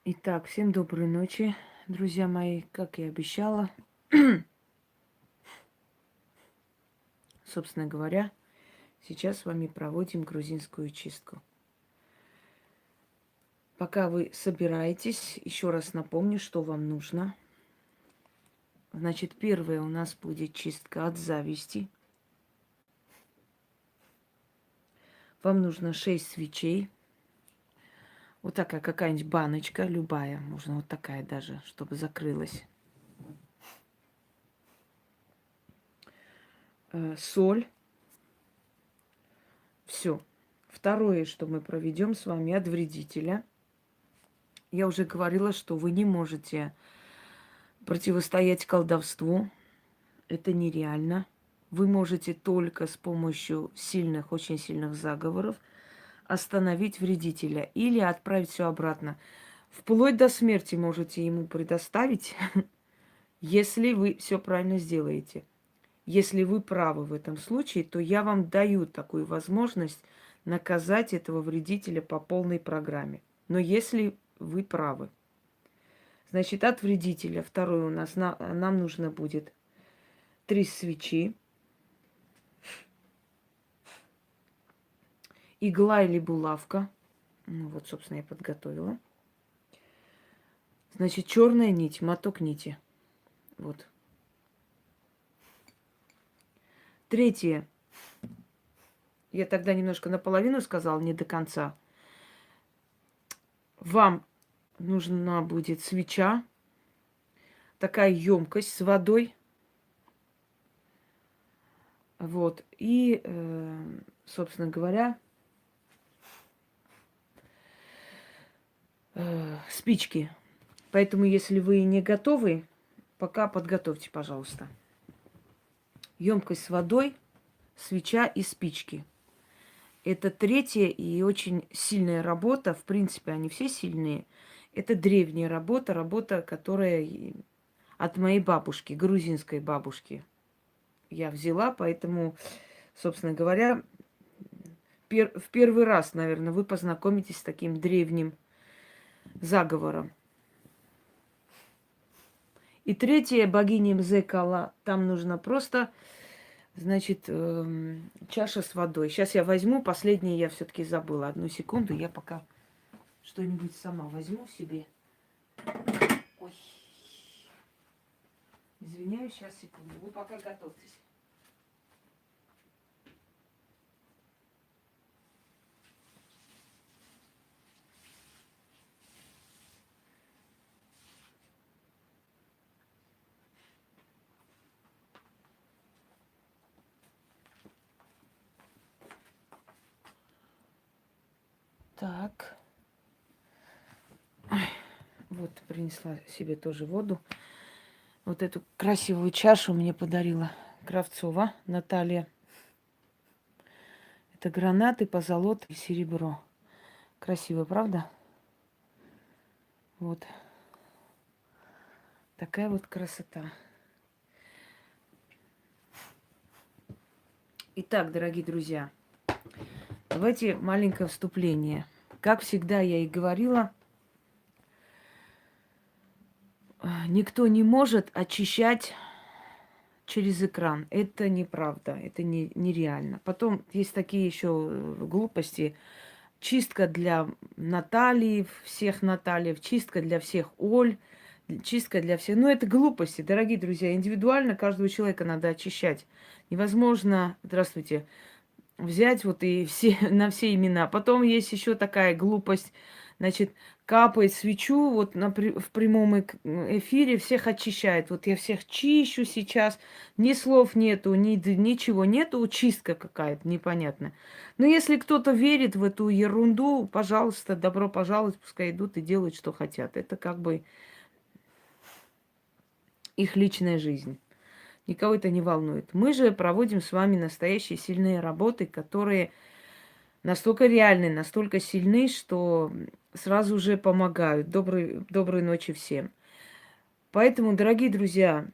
Итак, всем доброй ночи, друзья мои. Как и обещала, собственно говоря, сейчас с вами проводим грузинскую чистку. Пока вы собираетесь, еще раз напомню, что вам нужно. Значит, первое у нас будет чистка от зависти. Вам нужно 6 свечей. Вот такая какая-нибудь баночка, любая, можно вот такая даже, чтобы закрылась. Соль. Все. Второе, что мы проведем с вами от вредителя. Я уже говорила, что вы не можете противостоять колдовству. Это нереально. Вы можете только с помощью сильных, очень сильных заговоров остановить вредителя или отправить все обратно. Вплоть до смерти можете ему предоставить, если вы все правильно сделаете. Если вы правы в этом случае, то я вам даю такую возможность наказать этого вредителя по полной программе. Но если вы правы. Значит, от вредителя второе у нас нам нужно будет 3 свечи, игла или булавка. Ну, вот, собственно, я подготовила. Значит, черная нить, моток нити. Вот. Третье. Я тогда немножко наполовину сказала, не до конца. Вам нужна будет свеча, такая емкость с водой. Вот. И, собственно говоря, спички. Поэтому, если вы не готовы, пока подготовьте, пожалуйста. Емкость с водой, свеча и спички. Это третья и очень сильная работа. В принципе, они все сильные. Это древняя работа, работа, которая от моей бабушки, грузинской бабушки, я взяла. Поэтому, собственно говоря, в первый раз, наверное, вы познакомитесь с таким древним заговором. И третье, богиня Мзекала, там нужно просто, значит, чаша с водой. Сейчас я возьму, последнее я все-таки забыла. Одну секунду, я пока что-нибудь сама возьму себе. Ой. Извиняюсь, сейчас, секунду. Вы пока готовьтесь. Так. Вот, принесла себе тоже воду. Вот эту красивую чашу мне подарила Кравцова Наталья. Это гранаты, позолота и серебро. Красиво, правда? Вот. Такая вот красота. Итак, дорогие друзья, давайте маленькое вступление. Как всегда я и говорила, никто не может очищать через экран. Это неправда, это нереально. Потом есть такие еще глупости. Чистка для Натальи, всех Натальев, чистка для всех Оль, чистка для всех. Ну, это глупости, дорогие друзья. Индивидуально каждого человека надо очищать. Невозможно, здравствуйте, взять вот и все, на все имена. Потом есть еще такая глупость, значит, капает свечу вот в прямом эфире, всех очищает. Вот я всех чищу сейчас, ни слов нету, ничего нету, чистка какая-то непонятная. Но если кто-то верит в эту ерунду, пожалуйста, добро пожаловать, пускай идут и делают, что хотят. Это как бы их личная жизнь. Никого это не волнует. Мы же проводим с вами настоящие сильные работы, которые настолько реальны, настолько сильны, что сразу же помогают. Доброй ночи всем. Поэтому, дорогие друзья,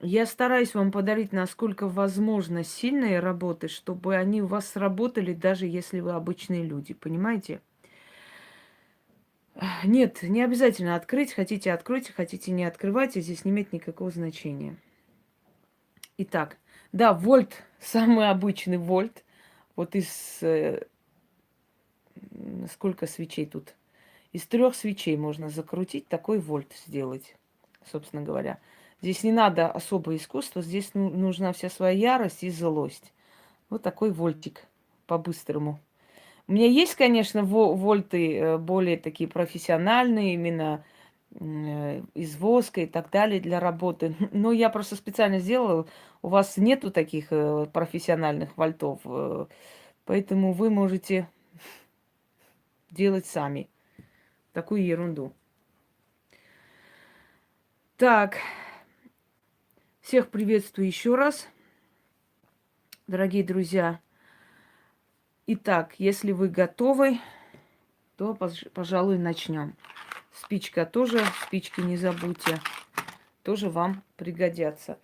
я стараюсь вам подарить, насколько возможно, сильные работы, чтобы они у вас сработали, даже если вы обычные люди. Понимаете? Нет, не обязательно открыть. Хотите откройте, хотите не открывайте. Здесь не имеет никакого значения. Итак, да, вольт, самый обычный вольт. Вот из сколько свечей тут? Из 3 свечей можно закрутить, такой вольт сделать, собственно говоря. Здесь не надо особое искусство, здесь нужна вся своя ярость и злость. Вот такой вольтик по-быстрому. У меня есть, конечно, вольты более такие профессиональные, именно из воска и так далее для работы. Но я просто специально сделала. У вас нету таких профессиональных вольтов, поэтому вы можете делать сами такую ерунду. Так, всех приветствую еще раз, дорогие друзья. Итак, если вы готовы, то, пожалуй, начнем. Спичка тоже, спички не забудьте, тоже вам пригодятся.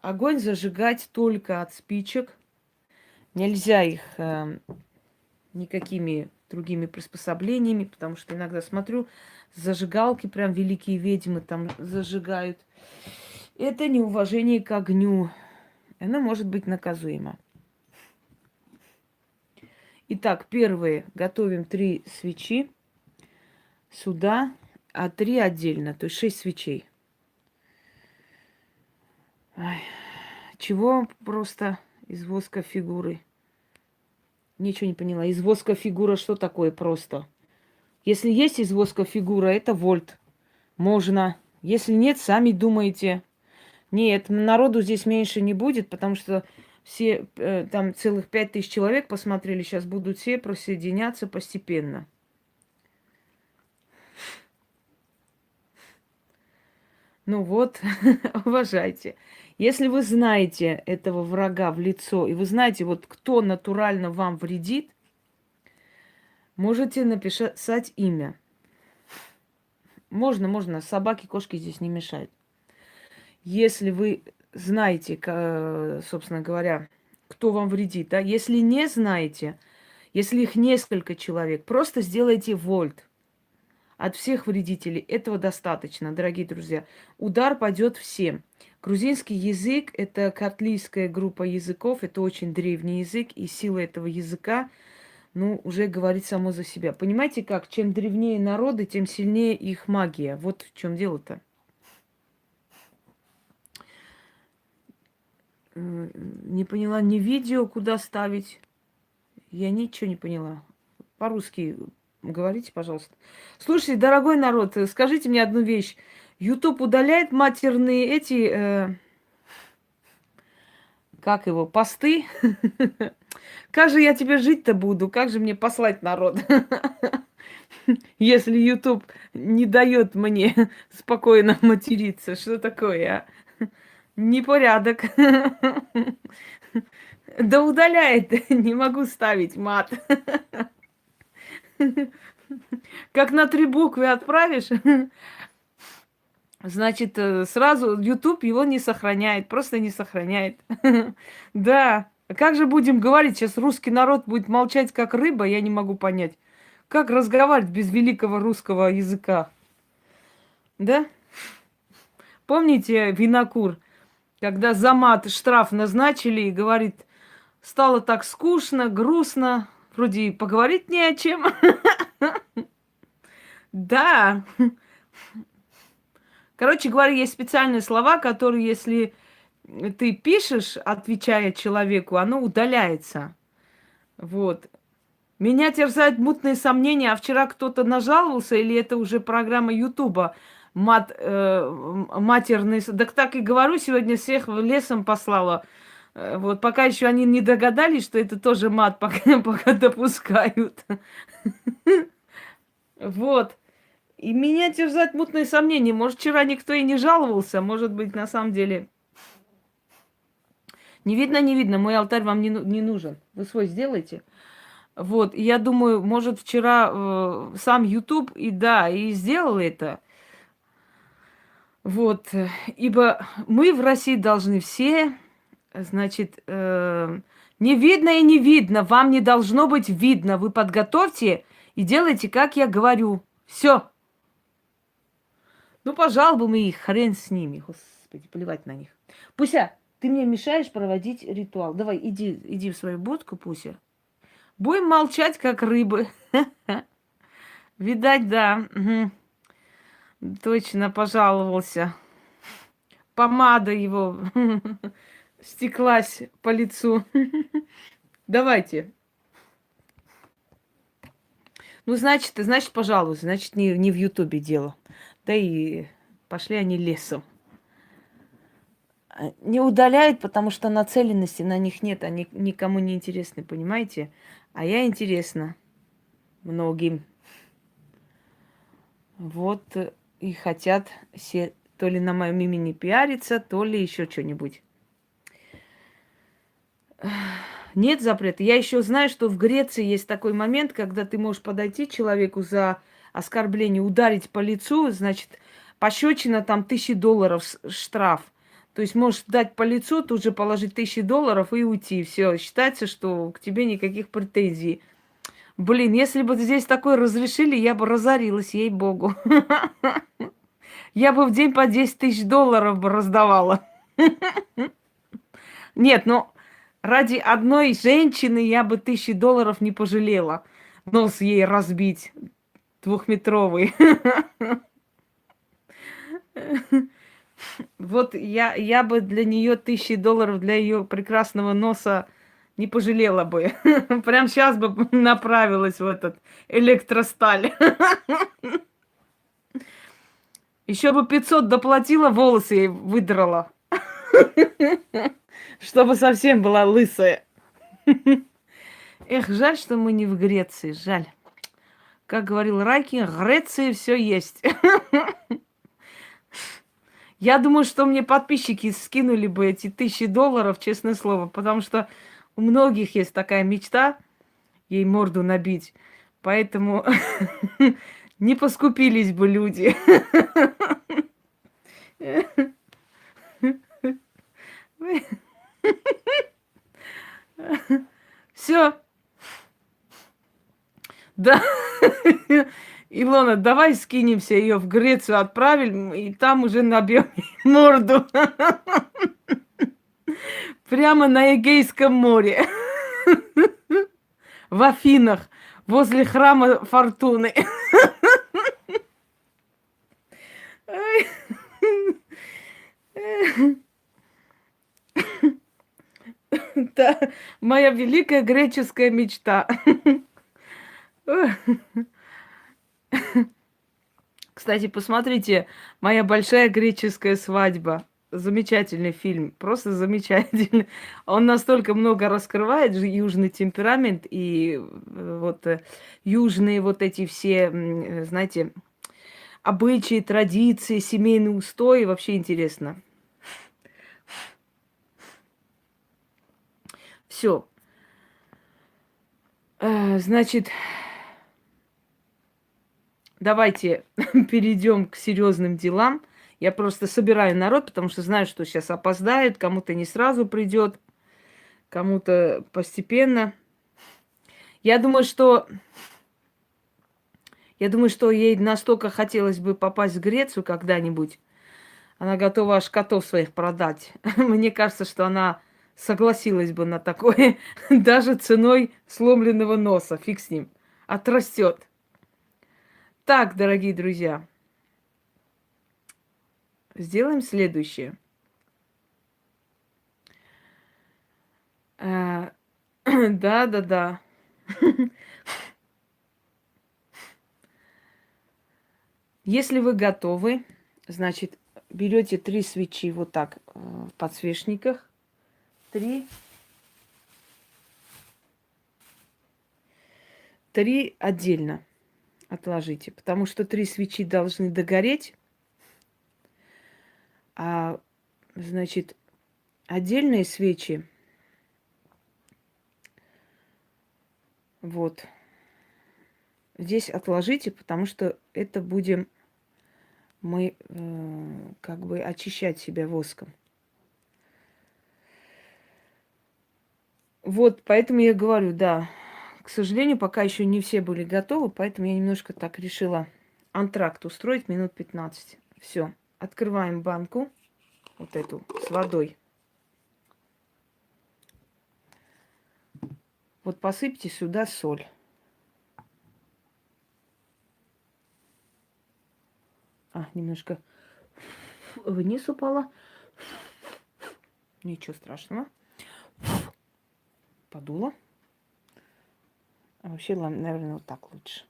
Огонь зажигать только от спичек. Нельзя их никакими другими приспособлениями, потому что иногда смотрю, зажигалки, прям великие ведьмы там зажигают. Это неуважение к огню. Оно может быть наказуемо. Итак, первые готовим 3 свечи сюда, а 3 отдельно, то есть 6 свечей. Ай, чего просто из воска фигуры? Ничего не поняла. Из воска фигура что такое просто? Если есть из воска фигура, это вольт. Можно. Если нет, сами думаете. Нет, народу здесь меньше не будет, потому что все, там целых 5000 человек посмотрели, сейчас будут все присоединяться постепенно. Ну вот, уважайте. Если вы знаете этого врага в лицо, и вы знаете, вот кто натурально вам вредит, можете написать имя. Можно. Собаки, кошки здесь не мешают. Если вы знаете, собственно говоря, кто вам вредит, да, если не знаете, если их несколько человек, просто сделайте вольт от всех вредителей. Этого достаточно, дорогие друзья. Удар пойдет всем. Грузинский язык – это картлийская группа языков, это очень древний язык, и сила этого языка, ну, уже говорит само за себя. Понимаете как? Чем древнее народы, тем сильнее их магия. Вот в чем дело-то. Не поняла ни видео, куда ставить. Я ничего не поняла. По-русски говорите, пожалуйста. Слушайте, дорогой народ, скажите мне одну вещь. YouTube удаляет матерные эти, как его, посты? Как же я тебе жить-то буду? Как же мне послать народ? Если YouTube не дает мне спокойно материться. Что такое, а? Непорядок. Да удаляет, не могу ставить мат. Как на 3 буквы отправишь, значит, сразу YouTube его не сохраняет, просто не сохраняет. Да, как же будем говорить? Сейчас русский народ будет молчать, как рыба, я не могу понять. Как разговаривать без великого русского языка? Да? Помните Винокур, когда за мат штраф назначили и говорит, стало так скучно, грустно, вроде и поговорить не о чем. Да. Короче говоря, есть специальные слова, которые, если ты пишешь, отвечая человеку, оно удаляется. Вот. Меня терзают мутные сомнения, а вчера кто-то нажаловался, или это уже программа Ютуба, матерный... Так и говорю, сегодня всех лесом послала. Вот, пока еще они не догадались, что это тоже мат, пока допускают. Вот. И меня терзают мутные сомнения. Может, вчера никто и не жаловался. Может быть, на самом деле... Не видно. Мой алтарь вам не нужен. Вы свой сделайте. Вот. И я думаю, может, вчера сам YouTube и сделал это. Вот. Ибо мы в России должны все, значит, не видно и не видно. Вам не должно быть видно. Вы подготовьте и делайте, как я говорю. Все. Ну, пожалуй, мы их, хрен с ними. Господи, плевать на них. Пуся, ты мне мешаешь проводить ритуал. Давай, иди в свою будку, Пуся. Будем молчать, как рыбы. Видать, да. Мгм. Точно пожаловался. Помада его стеклась по лицу. Давайте. Ну, значит, пожалуйста, значит, не в Ютубе дело. Да и пошли они лесом. Не удаляют, потому что нацеленности на них нет. Они никому не интересны, понимаете? А я интересна многим. Вот и хотят все то ли на моем имени пиариться, то ли еще что-нибудь. Нет запрета. Я еще знаю, что в Греции есть такой момент, когда ты можешь подойти человеку за оскорбление, ударить по лицу, значит, пощечина там $1000 штраф. То есть можешь дать по лицу, тут же положить $1000 и уйти. Все, считается, что к тебе никаких претензий. Блин, если бы здесь такое разрешили, я бы разорилась, ей-богу. Я бы в день по $10 000 бы раздавала. Нет, ну, ради одной женщины я бы $1000 не пожалела. Нос ей разбить двухметровый. Вот я бы для нее $1000 для ее прекрасного носа не пожалела бы. Прям сейчас бы направилась в этот электросталь. Еще бы 500 доплатила, волосы ей выдрала. Чтобы совсем была лысая. Эх, жаль, что мы не в Греции, жаль. Как говорил Райкин, в Греции все есть. Я думаю, что мне подписчики скинули бы эти $1000, честное слово, потому что у многих есть такая мечта ей морду набить. Поэтому не поскупились бы люди. Все. Да. Илона, давай скинемся, ее в Грецию отправим, и там уже набьем морду. Прямо на Эгейском море. В Афинах, возле храма Фортуны. Да, моя великая греческая мечта. Кстати, посмотрите, «Моя большая греческая свадьба». Замечательный фильм, просто замечательный. Он настолько много раскрывает южный темперамент и южные вот эти все, знаете, обычаи, традиции, семейные устои. Вообще интересно. Все. Значит, давайте перейдем к серьезным делам. Я просто собираю народ, потому что знаю, что сейчас опоздают, кому-то не сразу придет, кому-то постепенно. Я думаю, что ей настолько хотелось бы попасть в Грецию когда-нибудь, она готова аж котов своих продать. Мне кажется, что она согласилась бы на такое, даже ценой сломленного носа. Фиг с ним. Отрастет. Так, дорогие друзья, сделаем следующее. Да. Если вы готовы, значит, берете 3 свечи вот так в подсвечниках. 3 отдельно отложите, потому что 3 свечи должны догореть, а, значит, отдельные свечи, вот, здесь отложите, потому что это будем мы как бы очищать себя воском. Вот, поэтому я говорю, да, к сожалению, пока еще не все были готовы, поэтому я немножко так решила антракт устроить минут 15. Все, открываем банку, вот эту, с водой. Вот посыпьте сюда соль. Немножко вниз упала. Ничего страшного. Подуло. А вообще, наверное, вот так лучше.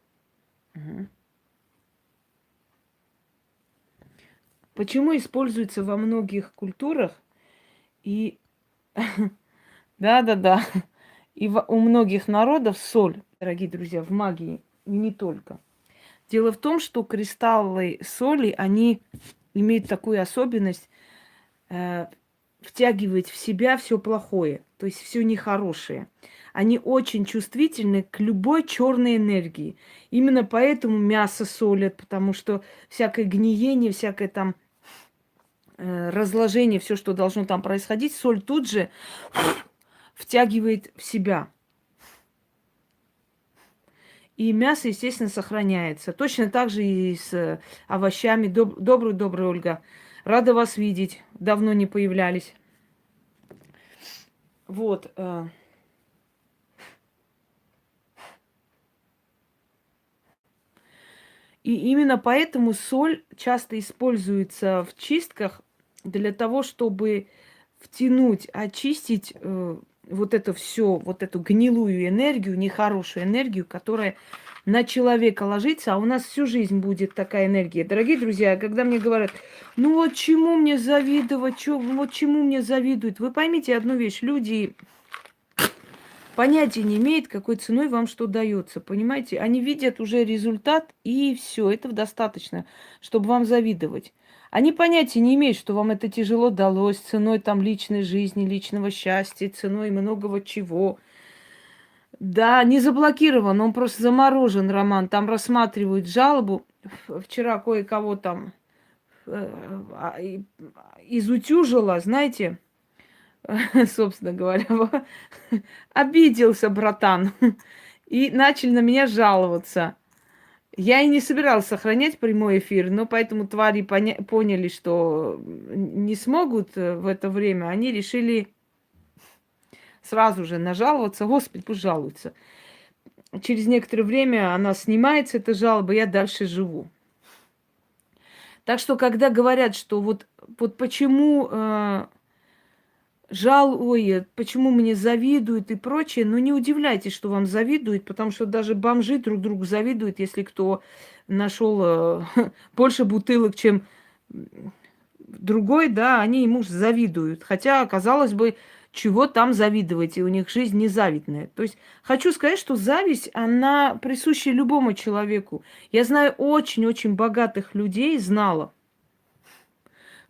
Угу. Почему используется во многих культурах и да-да-да, и у многих народов соль, дорогие друзья, в магии, и не только. Дело в том, что кристаллы соли, они имеют такую особенность втягивать в себя все плохое, то есть все нехорошее. Они очень чувствительны к любой черной энергии. Именно поэтому мясо солят, потому что всякое гниение, всякое там разложение, все, что должно там происходить, соль тут же втягивает в себя. И мясо, естественно, сохраняется. Точно так же и с овощами. Добрый, Ольга. Рада вас видеть. Давно не появлялись. Вот. И именно поэтому соль часто используется в чистках для того, чтобы втянуть, очистить вот это все, вот эту гнилую энергию, нехорошую энергию, которая на человека ложится, а у нас всю жизнь будет такая энергия. Дорогие друзья, когда мне говорят, ну вот чему мне завидовать, вот чему мне завидуют, вы поймите одну вещь, люди понятия не имеют, какой ценой вам что дается, понимаете? Они видят уже результат, и все, этого достаточно, чтобы вам завидовать. Они понятия не имеют, что вам это тяжело далось, ценой там личной жизни, личного счастья, ценой многого чего. Да, не заблокирован, он просто заморожен, Роман. Там рассматривают жалобу. Вчера кое-кого там изутюжила, знаете, собственно говоря, обиделся братан и начал на меня жаловаться. Я и не собиралась сохранять прямой эфир, но поэтому твари поняли, что не смогут в это время. Они решили сразу же нажаловаться. Господи, пусть жалуются. Через некоторое время она снимается, эта жалоба, я дальше живу. Так что, когда говорят, что вот почему почему мне завидуют и прочее, но не удивляйтесь, что вам завидуют, потому что даже бомжи друг другу завидуют, если кто нашел больше бутылок, чем другой, да, они ему завидуют. Хотя, казалось бы, чего там завидовать, и у них жизнь незавидная. То есть хочу сказать, что зависть, она присуща любому человеку. Я знаю очень-очень богатых людей, знала,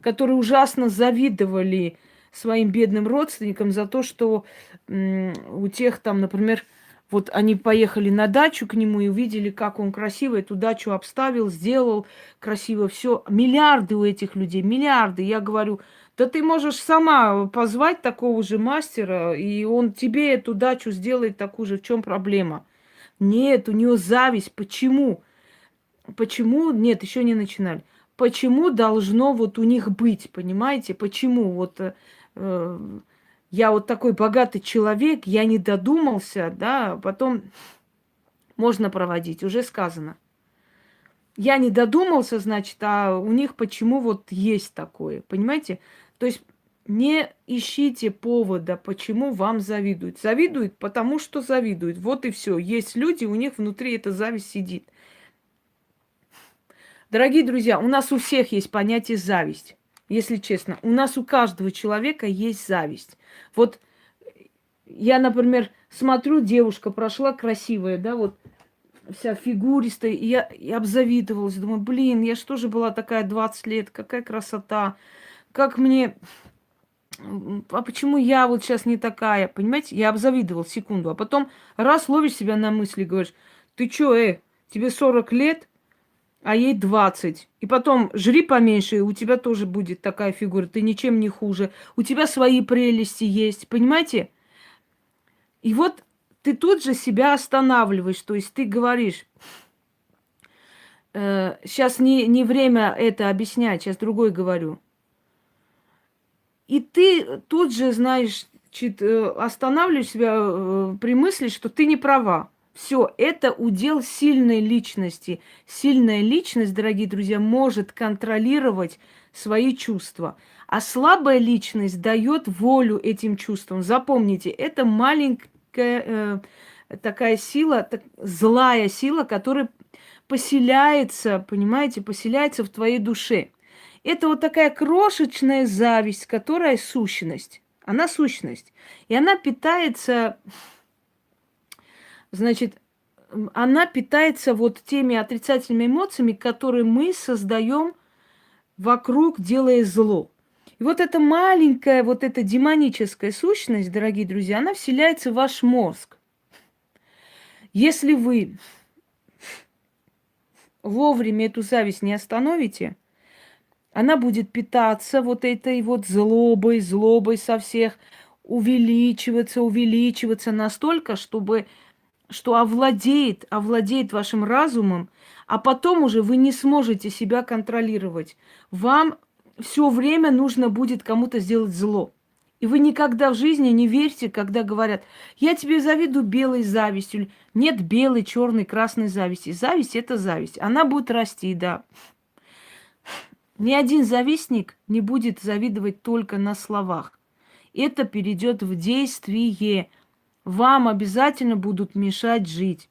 которые ужасно завидовали своим бедным родственникам за то, что у тех там, например, вот они поехали на дачу к нему и увидели, как он красиво эту дачу обставил, сделал красиво все. Миллиарды у этих людей, миллиарды. Я говорю, да ты можешь сама позвать такого же мастера, и он тебе эту дачу сделает такую же. В чем проблема? Нет, у него зависть. Почему? Почему? Нет, еще не начинали. Почему должно вот у них быть, понимаете? Почему вот я вот такой богатый человек, я не додумался, да, потом можно проводить, уже сказано. Я не додумался, значит, а у них почему вот есть такое, понимаете? То есть не ищите повода, почему вам завидуют. Завидуют, потому что завидуют. Вот и все. Есть люди, у них внутри эта зависть сидит. Дорогие друзья, у нас у всех есть понятие зависть. Если честно, у нас у каждого человека есть зависть. Вот я, например, смотрю, девушка прошла красивая, да, вот вся фигуристая, и я обзавидовалась, думаю, блин, я что же была такая 20 лет, какая красота, как мне, а почему я вот сейчас не такая, понимаете, я обзавидовалась секунду, а потом раз ловишь себя на мысли, говоришь, ты чё, тебе 40 лет, а ей 20. И потом жри поменьше, и у тебя тоже будет такая фигура. Ты ничем не хуже. У тебя свои прелести есть. Понимаете? И вот ты тут же себя останавливаешь. То есть ты говоришь, Сейчас не время это объяснять, сейчас другой говорю. И ты тут же, знаешь, останавливаешь себя при мысли, что ты не права. Все, это удел сильной личности. Сильная личность, дорогие друзья, может контролировать свои чувства. А слабая личность дает волю этим чувствам. Запомните, это маленькая такая сила, злая сила, которая поселяется, понимаете, поселяется в твоей душе. Это вот такая крошечная зависть, которая сущность. Она сущность. И она питается, значит, она питается вот теми отрицательными эмоциями, которые мы создаем вокруг, делая зло. И вот эта маленькая, вот эта демоническая сущность, дорогие друзья, она вселяется в ваш мозг. Если вы вовремя эту зависть не остановите, она будет питаться вот этой вот злобой со всех, увеличиваться настолько, что овладеет вашим разумом, а потом уже вы не сможете себя контролировать. Вам все время нужно будет кому-то сделать зло. И вы никогда в жизни не верьте, когда говорят, я тебе завидую белой завистью. Нет белой, черной, красной зависти. Зависть – это зависть. Она будет расти, да. Ни один завистник не будет завидовать только на словах. Это перейдет в действие. Вам обязательно будут мешать жить.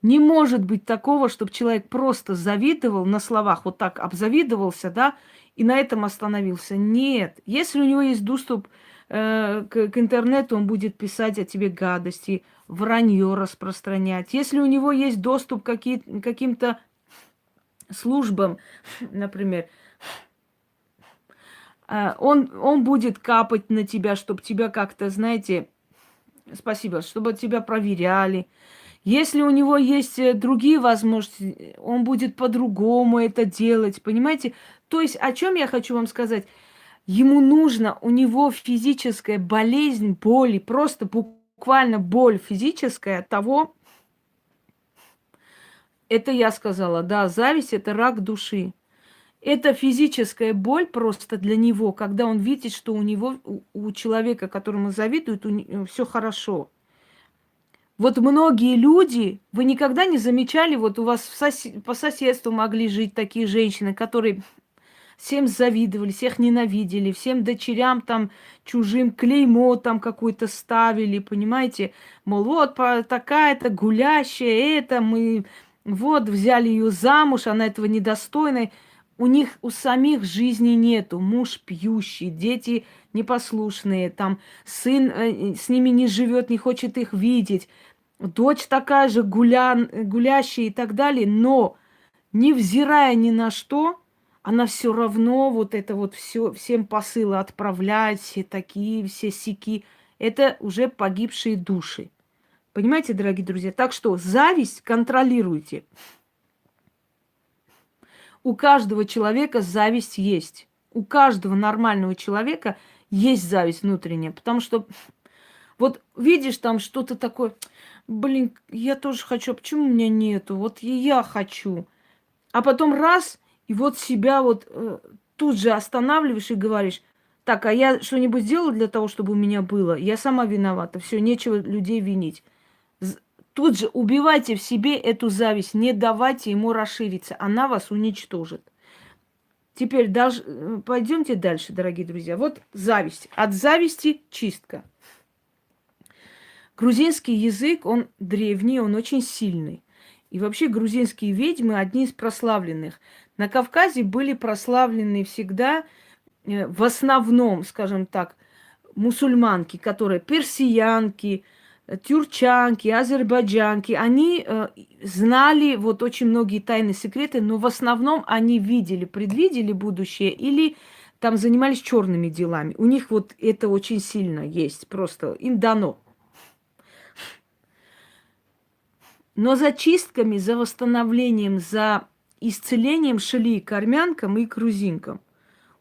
Не может быть такого, чтобы человек просто завидовал на словах, вот так обзавидовался, да, и на этом остановился. Нет. Если у него есть доступ к интернету, он будет писать о тебе гадости, вранье распространять. Если у него есть доступ к каким-то службам, например, он будет капать на тебя, чтобы тебя как-то, знаете, спасибо, чтобы тебя проверяли. Если у него есть другие возможности, он будет по-другому это делать, понимаете? То есть, о чем я хочу вам сказать? Ему нужно, у него физическая болезнь, боль, просто буквально боль физическая от того, это я сказала, да, зависть – это рак души. Это физическая боль просто для него, когда он видит, что у него, у человека, которому завидует, все хорошо. Вот многие люди, вы никогда не замечали, вот у вас по соседству могли жить такие женщины, которые всем завидовали, всех ненавидели, всем дочерям там чужим клеймо там какое-то ставили, понимаете? Мол, вот такая-то гулящая, это мы вот взяли ее замуж, она этого недостойна. У них у самих жизни нету. Муж пьющий, дети непослушные, там сын с ними не живет, не хочет их видеть. Дочь такая же гулящая и так далее, но невзирая ни на что, она все равно вот это вот все, всем посылы отправляет, все такие, все сяки. Это уже погибшие души. Понимаете, дорогие друзья? Так что зависть контролируйте. У каждого человека зависть есть. У каждого нормального человека есть зависть внутренняя. Потому что вот видишь там что-то такое, блин, я тоже хочу, а почему у меня нету? Вот и я хочу. А потом раз, и вот себя вот тут же останавливаешь и говоришь, так, а я что-нибудь сделала для того, чтобы у меня было? Я сама виновата, все, нечего людей винить. Тут же убивайте в себе эту зависть, не давайте ему расшириться, она вас уничтожит. Теперь пойдемте дальше, дорогие друзья. Вот зависть. От зависти чистка. Грузинский язык, он древний, он очень сильный. И вообще грузинские ведьмы одни из прославленных. На Кавказе были прославлены всегда, в основном, скажем так, мусульманки, которые персиянки, тюркчанки, азербайджанки. Они знали вот очень многие тайны, секреты, но в основном они видели, предвидели будущее или там занимались черными делами. У них вот это очень сильно есть, просто им дано. Но за чистками, за восстановлением, за исцелением шли к армянкам и к грузинкам.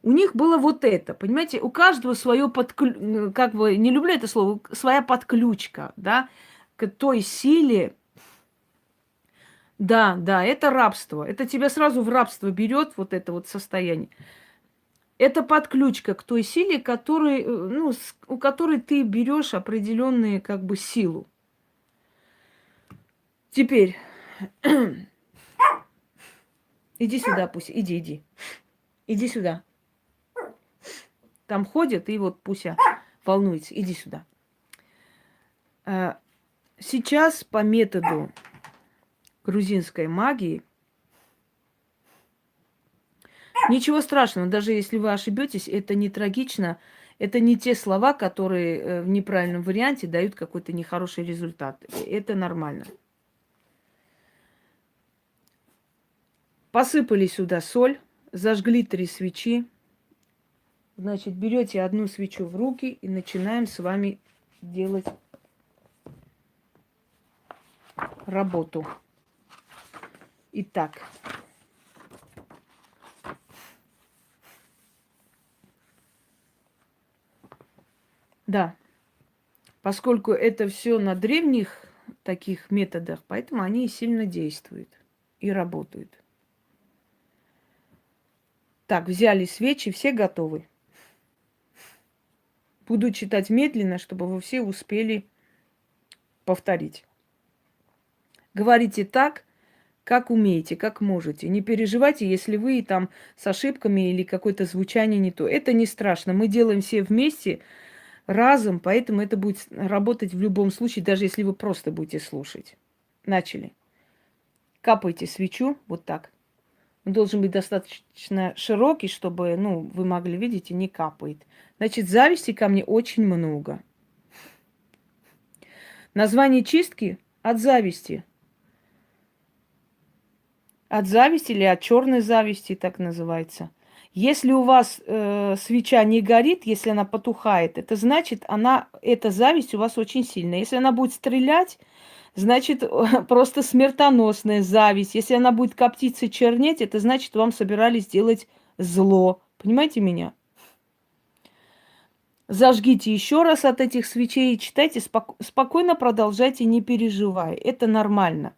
У них было вот это, понимаете, у каждого свое как бы, не люблю это слово, своя подключка, да, к той силе, Да, да, это рабство. Это тебя сразу в рабство берет вот это вот состояние. Это подключка к той силе, который, ну, у которой ты берешь определенную как бы силу. Теперь иди сюда, Пуся, иди. Иди сюда. Там ходят, и вот Пуся волнуется. Иди сюда. Сейчас по методу грузинской магии ничего страшного, даже если вы ошибетесь, это не трагично. Это не те слова, которые в неправильном варианте дают какой-то нехороший результат. Это нормально. Посыпали сюда соль, зажгли 3 свечи. Значит, берете одну свечу в руки и начинаем с вами делать работу. Итак. Да, поскольку это все на древних таких методах, поэтому они и сильно действуют и работают. Так, взяли свечи, все готовы. Буду читать медленно, чтобы вы все успели повторить. Говорите так, как умеете, как можете. Не переживайте, если вы там с ошибками или какое-то звучание не то. Это не страшно. Мы делаем все вместе, разом, поэтому это будет работать в любом случае, даже если вы просто будете слушать. Начали. Капайте свечу вот так. Он должен быть достаточно широкий, чтобы, ну, вы могли видеть, и не капает. Значит, зависти ко мне очень много. Название чистки от зависти. От зависти или от черной зависти, так называется. Если у вас свеча не горит, если она потухает, это значит, эта зависть у вас очень сильная. Если она будет стрелять, значит, просто смертоносная зависть. Если она будет коптиться и чернеть, это значит, вам собирались сделать зло. Понимаете меня? Зажгите еще раз от этих свечей и читайте, спокойно продолжайте, не переживая. Это нормально.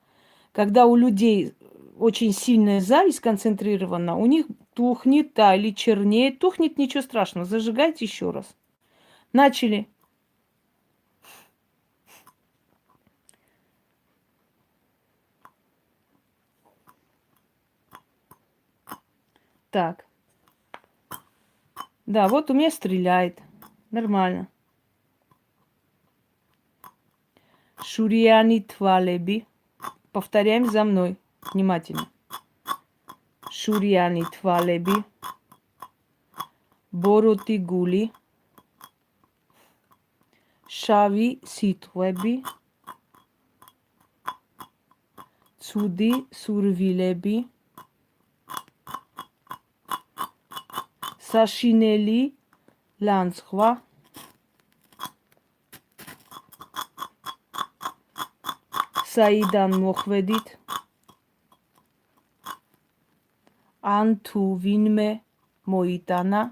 Когда у людей очень сильная зависть концентрирована, у них тухнет, да, или чернеет. Тухнет, ничего страшного. Зажигайте еще раз. Начали. Так. Да, вот у меня стреляет. Нормально. Шурияни твалеби. Повторяем за мной. Внимательно. Шурияни твалеби. Бороти гули. Шави ситвеби. Цуди сурвилеби. Сашинели ланцхва. Საიდან მოხვედით? ან თუ ვინმე მოიტანა?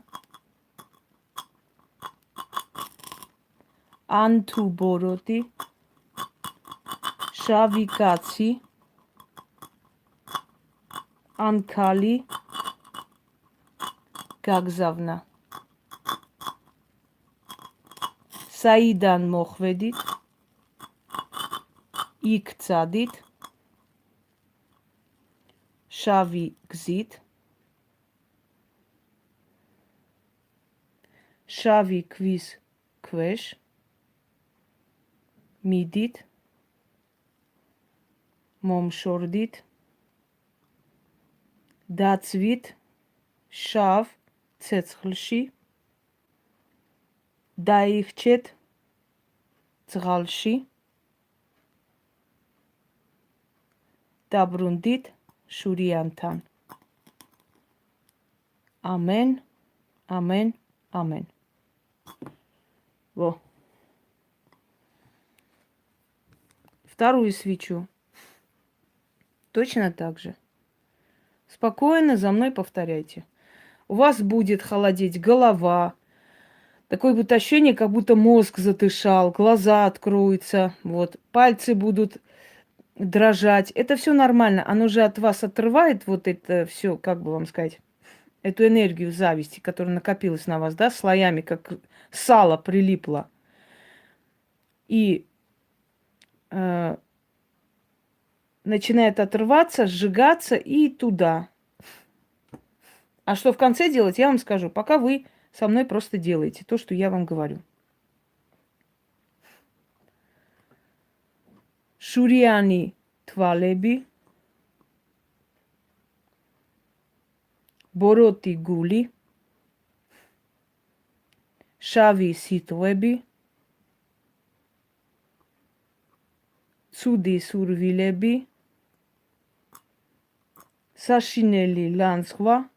ან თუ ბოროტი? შავი კაცი? ან ქალი გაგზავნა? საიდან მოხვედით? იქ წადით? შავი გზით? შავი ქვის ქვეშ? მიდით? მომშორდით? დაცვით შავ ცეცხლში? დაიხჩეთ წყალში? დაბრუნდით შურიანთან. Амен, амен, амен. Во. Вторую свечу. Точно так же. Спокойно за мной повторяйте. У вас будет холодеть голова. Такое будет ощущение, как будто мозг затышал, глаза откроются. Вот. Пальцы будут дрожать. Это все нормально. Оно же от вас отрывает вот это все, как бы вам сказать, эту энергию зависти, которая накопилась на вас, да, слоями, как сало прилипло. И э, начинает отрываться, сжигаться и туда. А что в конце делать, я вам скажу, пока вы со мной просто делаете то, что я вам говорю. Шуриани твалеби, бороти гули, шави ситвеби, цуди сурвилеби, сашинели ланцхва,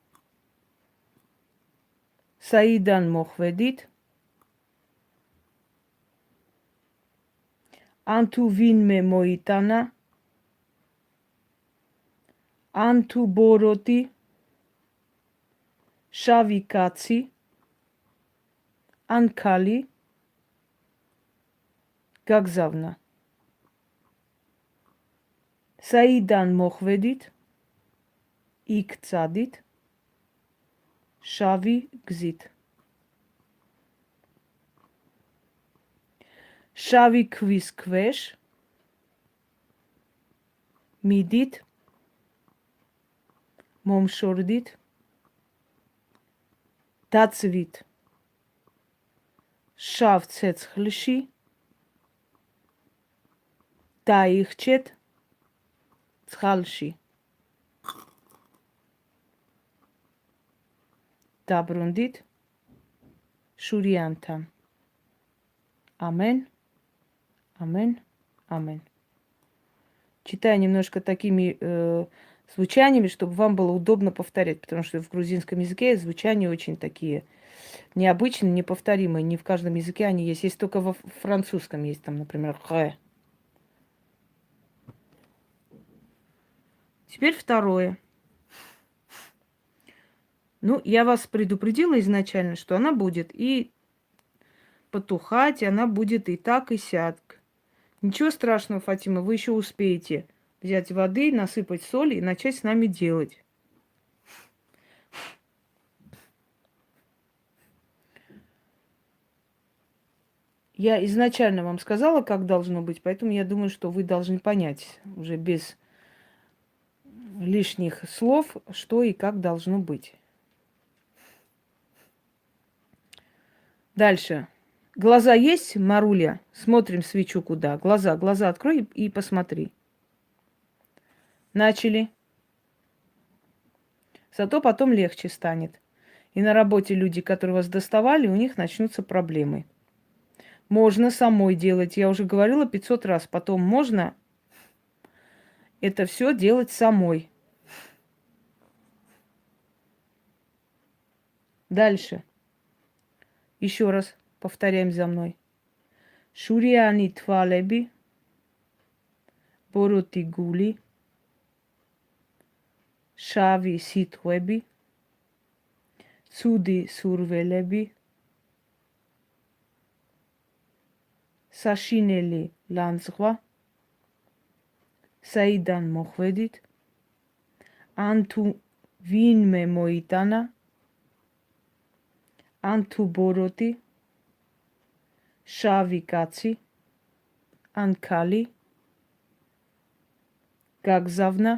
საიდან მოხვედით? ან თუ ვინმე მოიტანა? ან თუ ბოროტი? შავი კაცი? ან ქალი? გაგზავნა. საიდან მოხვედით? იქ წადით? შავი გზით. შავი ქვის ქვეშ მიდით, მომშორდით, დაცვით შავ ცეცხლში, დაიხჩეთ ცხალში. დაბრუნდით შურიანთან. Амен. Амен. Амен. Читаю немножко такими звучаниями, чтобы вам было удобно повторять, потому что в грузинском языке звучания очень такие необычные, неповторимые. Не в каждом языке они есть. Есть только во французском есть там, например, «хэ». Теперь второе. Ну, я вас предупредила изначально, что она будет и потухать, и она будет и так, и сяк. Ничего страшного, Фатима, вы еще успеете взять воды, насыпать соль и начать с нами делать. Я изначально вам сказала, как должно быть, поэтому я думаю, что вы должны понять уже без лишних слов, что и как должно быть. Дальше. Глаза есть, Маруля? Смотрим свечу куда. Глаза открой и посмотри. Начали. Зато потом легче станет. И на работе люди, которые вас доставали, у них начнутся проблемы. Можно самой делать. Я уже говорила 500 раз. Потом можно это все делать самой. Дальше. Еще раз повторяем за мной. Шуриани твалеби, бороти гули, шави ситхвеби, цуди сурвелеби, сашинели ланцхва, საიდან მოხვედით? ან თუ ვინმე მოიტანა? ან თუ ბოროტი? შავი კაცი? ან ქალი? გაგზავნა?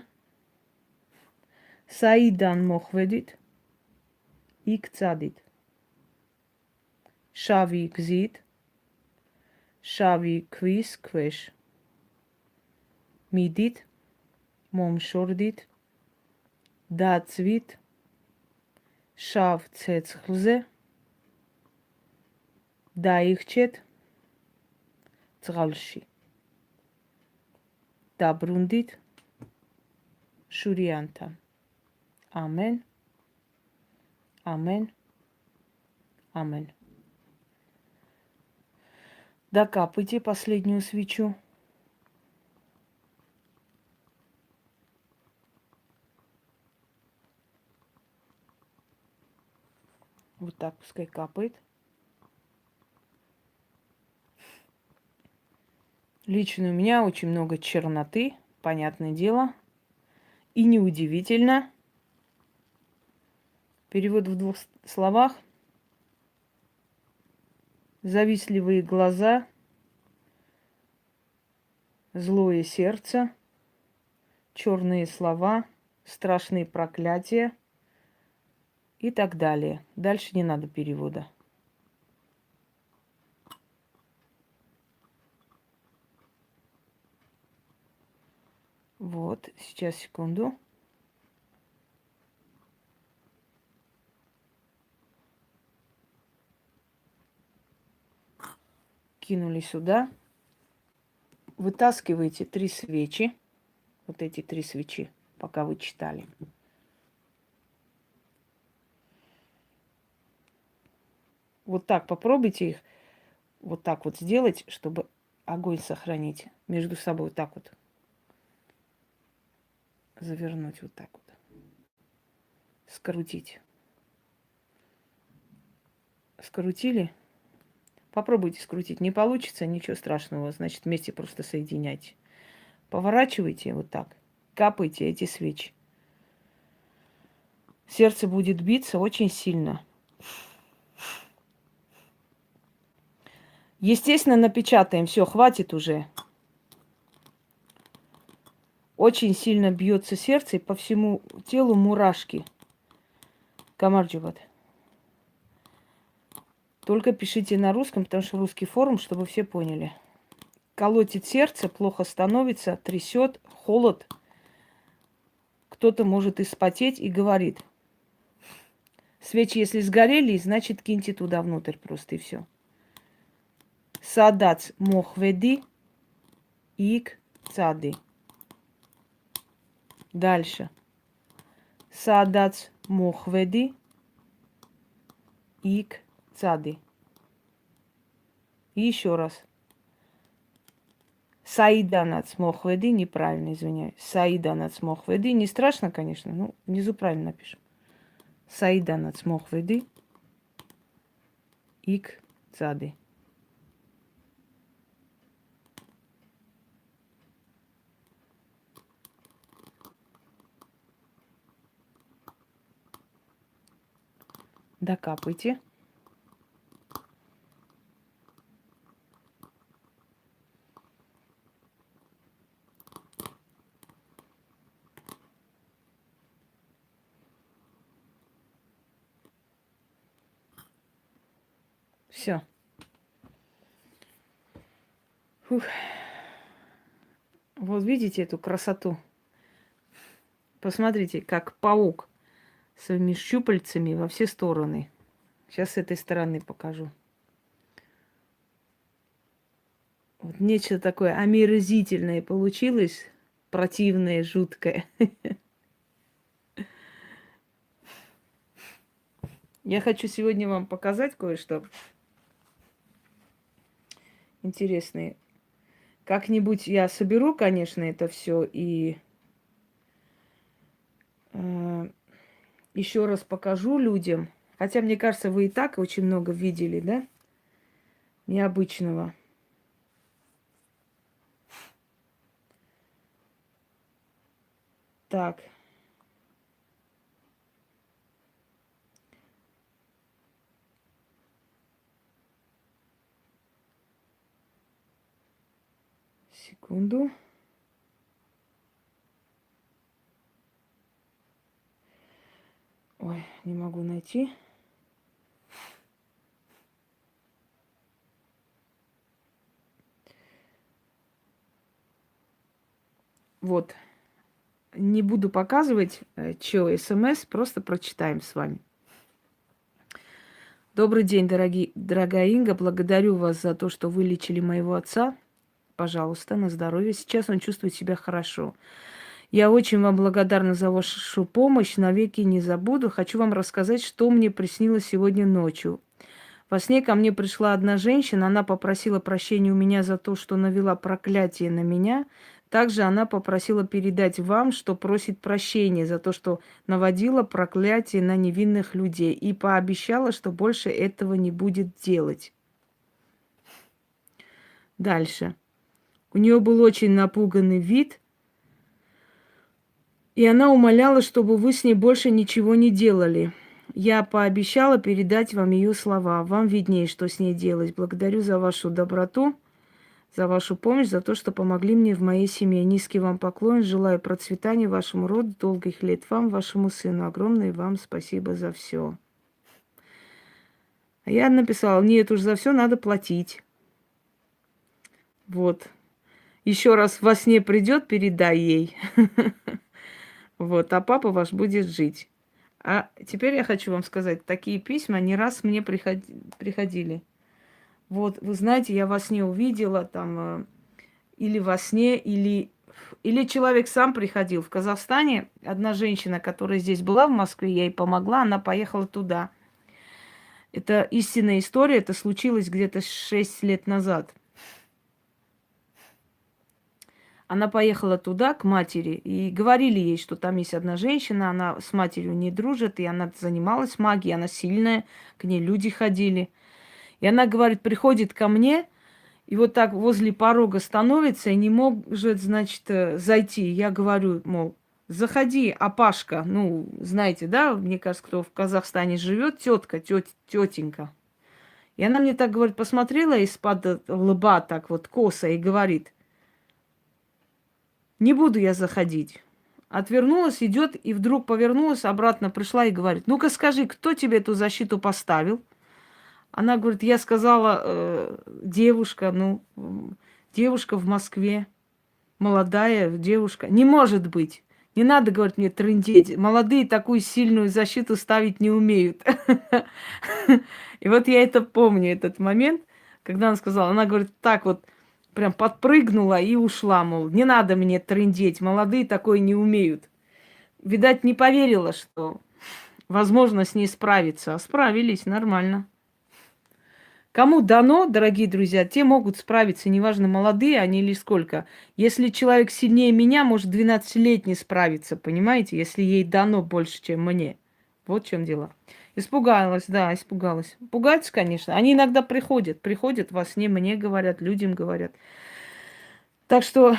საიდან მოხვედით? იქ წადით. შავი გზით, შავი ქვის ქვეშ. მიდით, მომშორდით, დაცვით, შავ ცეცხლზე, დაიხჩეთ ცხალში. დაბრუნდით შურიანთან. Амен. Амен. Амен. Докапайте последнюю свечу. Вот так пускай капает. Лично у меня очень много черноты понятное дело. И неудивительно. Перевод в двух словах. Завистливые глаза, злое сердце, черные слова, страшные проклятия и так далее. Дальше не надо перевода. Вот, сейчас, секунду. Кинули сюда. Вытаскиваете 3 свечи. Вот эти 3 свечи, пока вы читали. Вот так попробуйте их вот так вот сделать, чтобы огонь сохранить между собой. Вот так вот. Завернуть вот так вот. Скрутить. Скрутили. Попробуйте скрутить. Не получится, ничего страшного. Значит, вместе просто соединяйте. Поворачивайте вот так. Капайте эти свечи. Сердце будет биться очень сильно. Естественно, напечатаем. Все, хватит уже. Очень сильно бьется сердце, и по всему телу мурашки. Камарджубат. Только пишите на русском, потому что русский форум, чтобы все поняли. Колотит сердце, плохо становится, трясет, холод. Кто-то может испотеть и говорит. Свечи, если сгорели, значит, киньте туда внутрь просто и все. Садац мохведи ик цады. Дальше. Садац мохведи ик цады. И еще раз. Саиданац мохведи, неправильно, извиняюсь. Саиданац мохведи. Не страшно, конечно, но внизу правильно напишем. Саиданац мохведи ик цады. Докапайте. Все. Вот видите эту красоту? Посмотрите, как паук своими щупальцами во все стороны. Сейчас с этой стороны покажу. Вот нечто такое омерзительное получилось, противное, жуткое. Я хочу сегодня вам показать кое-что интересное. Как-нибудь я соберу, конечно, это все и еще раз покажу людям. Хотя, мне кажется, вы и так очень много видели, да? Необычного. Так. Секунду. Ой, не могу найти. Вот. Не буду показывать, что СМС, просто прочитаем с вами. Добрый день, дорогая Инга. Благодарю вас за то, что вылечили моего отца. Пожалуйста, на здоровье. Сейчас он чувствует себя хорошо. Я очень вам благодарна за вашу помощь. Навеки не забуду. Хочу вам рассказать, что мне приснилось сегодня ночью. Во сне ко мне пришла одна женщина. Она попросила прощения у меня за то, что навела проклятие на меня. Также она попросила передать вам, что просит прощения за то, что наводила проклятие на невинных людей. И пообещала, что больше этого не будет делать. Дальше. У нее был очень напуганный вид. И она умоляла, чтобы вы с ней больше ничего не делали. Я пообещала передать вам ее слова. Вам виднее, что с ней делать. Благодарю за вашу доброту, за вашу помощь, за то, что помогли мне в моей семье. Низкий вам поклон. Желаю процветания вашему роду, долгих лет вам, вашему сыну. Огромное вам спасибо за все. А я написала, нет, уж за все надо платить. Вот. Еще раз во сне придет, передай ей. Вот, а папа ваш будет жить. А теперь я хочу вам сказать, такие письма не раз мне приходили. Вот, вы знаете, я во сне увидела там, или во сне, или человек сам приходил. В Казахстане одна женщина, которая здесь была в Москве, я ей помогла, она поехала туда. Это истинная история, это случилось где-то 6 лет назад. Она поехала туда, к матери, и говорили ей, что там есть одна женщина, она с матерью не дружит, и она занималась магией, она сильная, к ней люди ходили. И она говорит, приходит ко мне, и вот так возле порога становится, и не может, значит, зайти. Я говорю, мол, заходи, Апашка. Ну, знаете, да, мне кажется, кто в Казахстане живет, тетка, тетенька. И она мне так говорит, посмотрела из-под лба так вот косо и говорит, не буду я заходить. Отвернулась, идет, и вдруг повернулась, обратно пришла и говорит, ну-ка скажи, кто тебе эту защиту поставил? Она говорит, я сказала, девушка, девушка в Москве, молодая девушка. Не может быть. Не надо, говорит, мне трындеть. Молодые такую сильную защиту ставить не умеют. И вот я это помню, этот момент, когда она сказала, она говорит, так вот, прям подпрыгнула и ушла, мол, не надо мне трындеть, молодые такое не умеют. Видать, не поверила, что возможно с ней справиться. А справились нормально. Кому дано, дорогие друзья, те могут справиться, неважно, молодые они или сколько. Если человек сильнее меня, может 12-летний справиться, понимаете, если ей дано больше, чем мне. Вот в чем дело. Испугалась, да, испугалась. Пугаются, конечно. Они иногда приходят во сне, мне говорят, людям говорят. Так что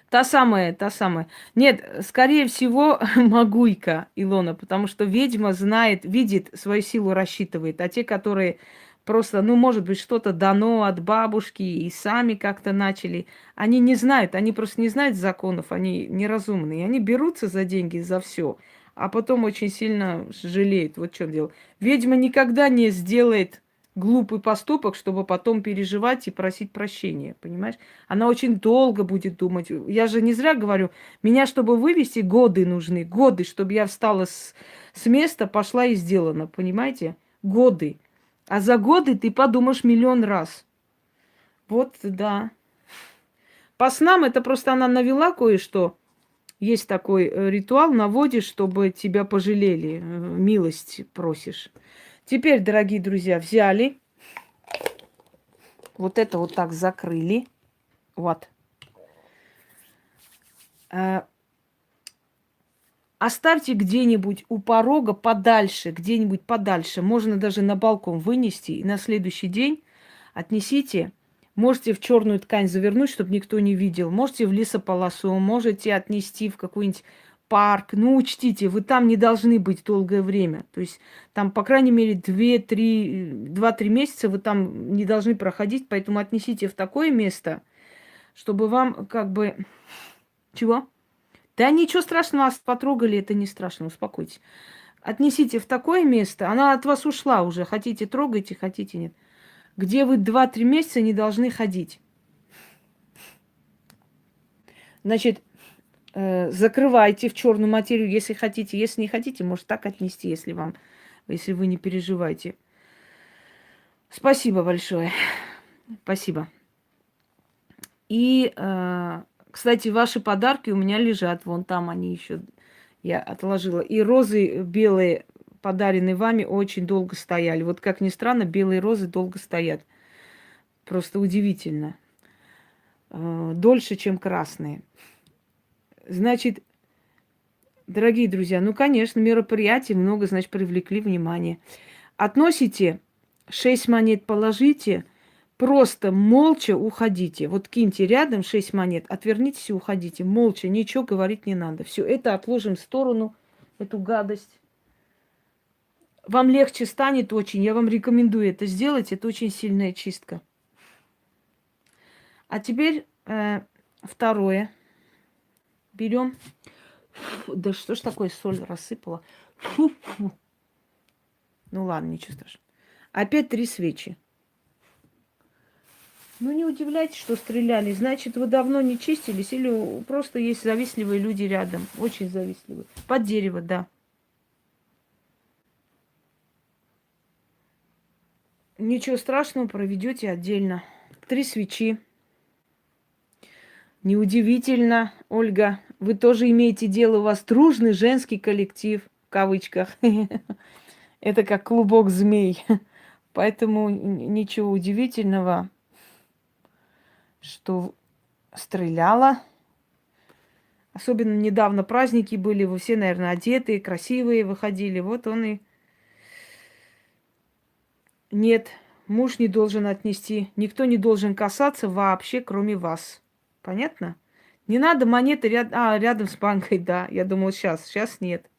та самая, та самая. Нет, скорее всего, Магуйка Илона, потому что ведьма знает, видит свою силу, рассчитывает. А те, которые просто, ну, может быть, что-то дано от бабушки и сами как-то начали, они не знают, они просто не знают законов, они неразумные. Они берутся за деньги, за все, а потом очень сильно жалеют. Вот в чем дело. Ведьма никогда не сделает глупый поступок, чтобы потом переживать и просить прощения, понимаешь? Она очень долго будет думать. Я же не зря говорю, меня, чтобы вывести, годы нужны, годы, чтобы я встала с места, пошла и сделана, понимаете? Годы. А за годы ты подумаешь миллион раз. Вот, да. По снам это просто она навела кое-что. Есть такой ритуал, наводишь, чтобы тебя пожалели, милость просишь. Теперь, дорогие друзья, взяли, вот это вот так закрыли. Вот. Оставьте где-нибудь у порога подальше, где-нибудь подальше. Можно даже на балкон вынести. И на следующий день отнесите. Можете в черную ткань завернуть, чтобы никто не видел. Можете в лесополосу, можете отнести в какой-нибудь парк. Ну, учтите, вы там не должны быть долгое время. То есть там, по крайней мере, 2-3 месяца вы там не должны проходить. Поэтому отнесите в такое место, чтобы вам как бы... Чего? Да ничего страшного, вас потрогали, это не страшно, успокойтесь. Отнесите в такое место, она от вас ушла уже, хотите трогайте, хотите нет, где вы 2-3 месяца не должны ходить. Значит, закрывайте в черную материю, если хотите. Если не хотите, может так отнести, если вы не переживаете. Спасибо большое. Спасибо. И, кстати, ваши подарки у меня лежат. Вон там они еще я отложила. И розы белые, подаренные вами, очень долго стояли. Вот как ни странно, белые розы долго стоят. Просто удивительно. Дольше, чем красные. Значит, дорогие друзья, ну, конечно, мероприятий много, значит, привлекли внимание. Относите 6 монет, положите, Просто молча уходите. Вот киньте рядом 6 монет, отвернитесь и уходите. Молча, ничего говорить не надо. Все это отложим в сторону, эту гадость. Вам легче станет очень. Я вам рекомендую это сделать. Это очень сильная чистка. А теперь второе. Берем. Да что ж такое, соль рассыпала. Фу-фу. Ну ладно, ничего страшного. Опять 3 свечи. Ну, не удивляйтесь, что стреляли. Значит, вы давно не чистились или просто есть завистливые люди рядом. Очень завистливые. Под дерево, да. Ничего страшного, проведете отдельно. 3 свечи. Неудивительно, Ольга, вы тоже имеете дело, у вас дружный женский коллектив, в кавычках. Это как клубок змей. Поэтому ничего удивительного, что стреляла. Особенно недавно праздники были, вы все, наверное, одетые, красивые выходили. Вот он и... Нет, муж не должен отнести, никто не должен касаться вообще, кроме вас. Понятно? Не надо монеты рядом с банкой, да. Я думала, сейчас нет.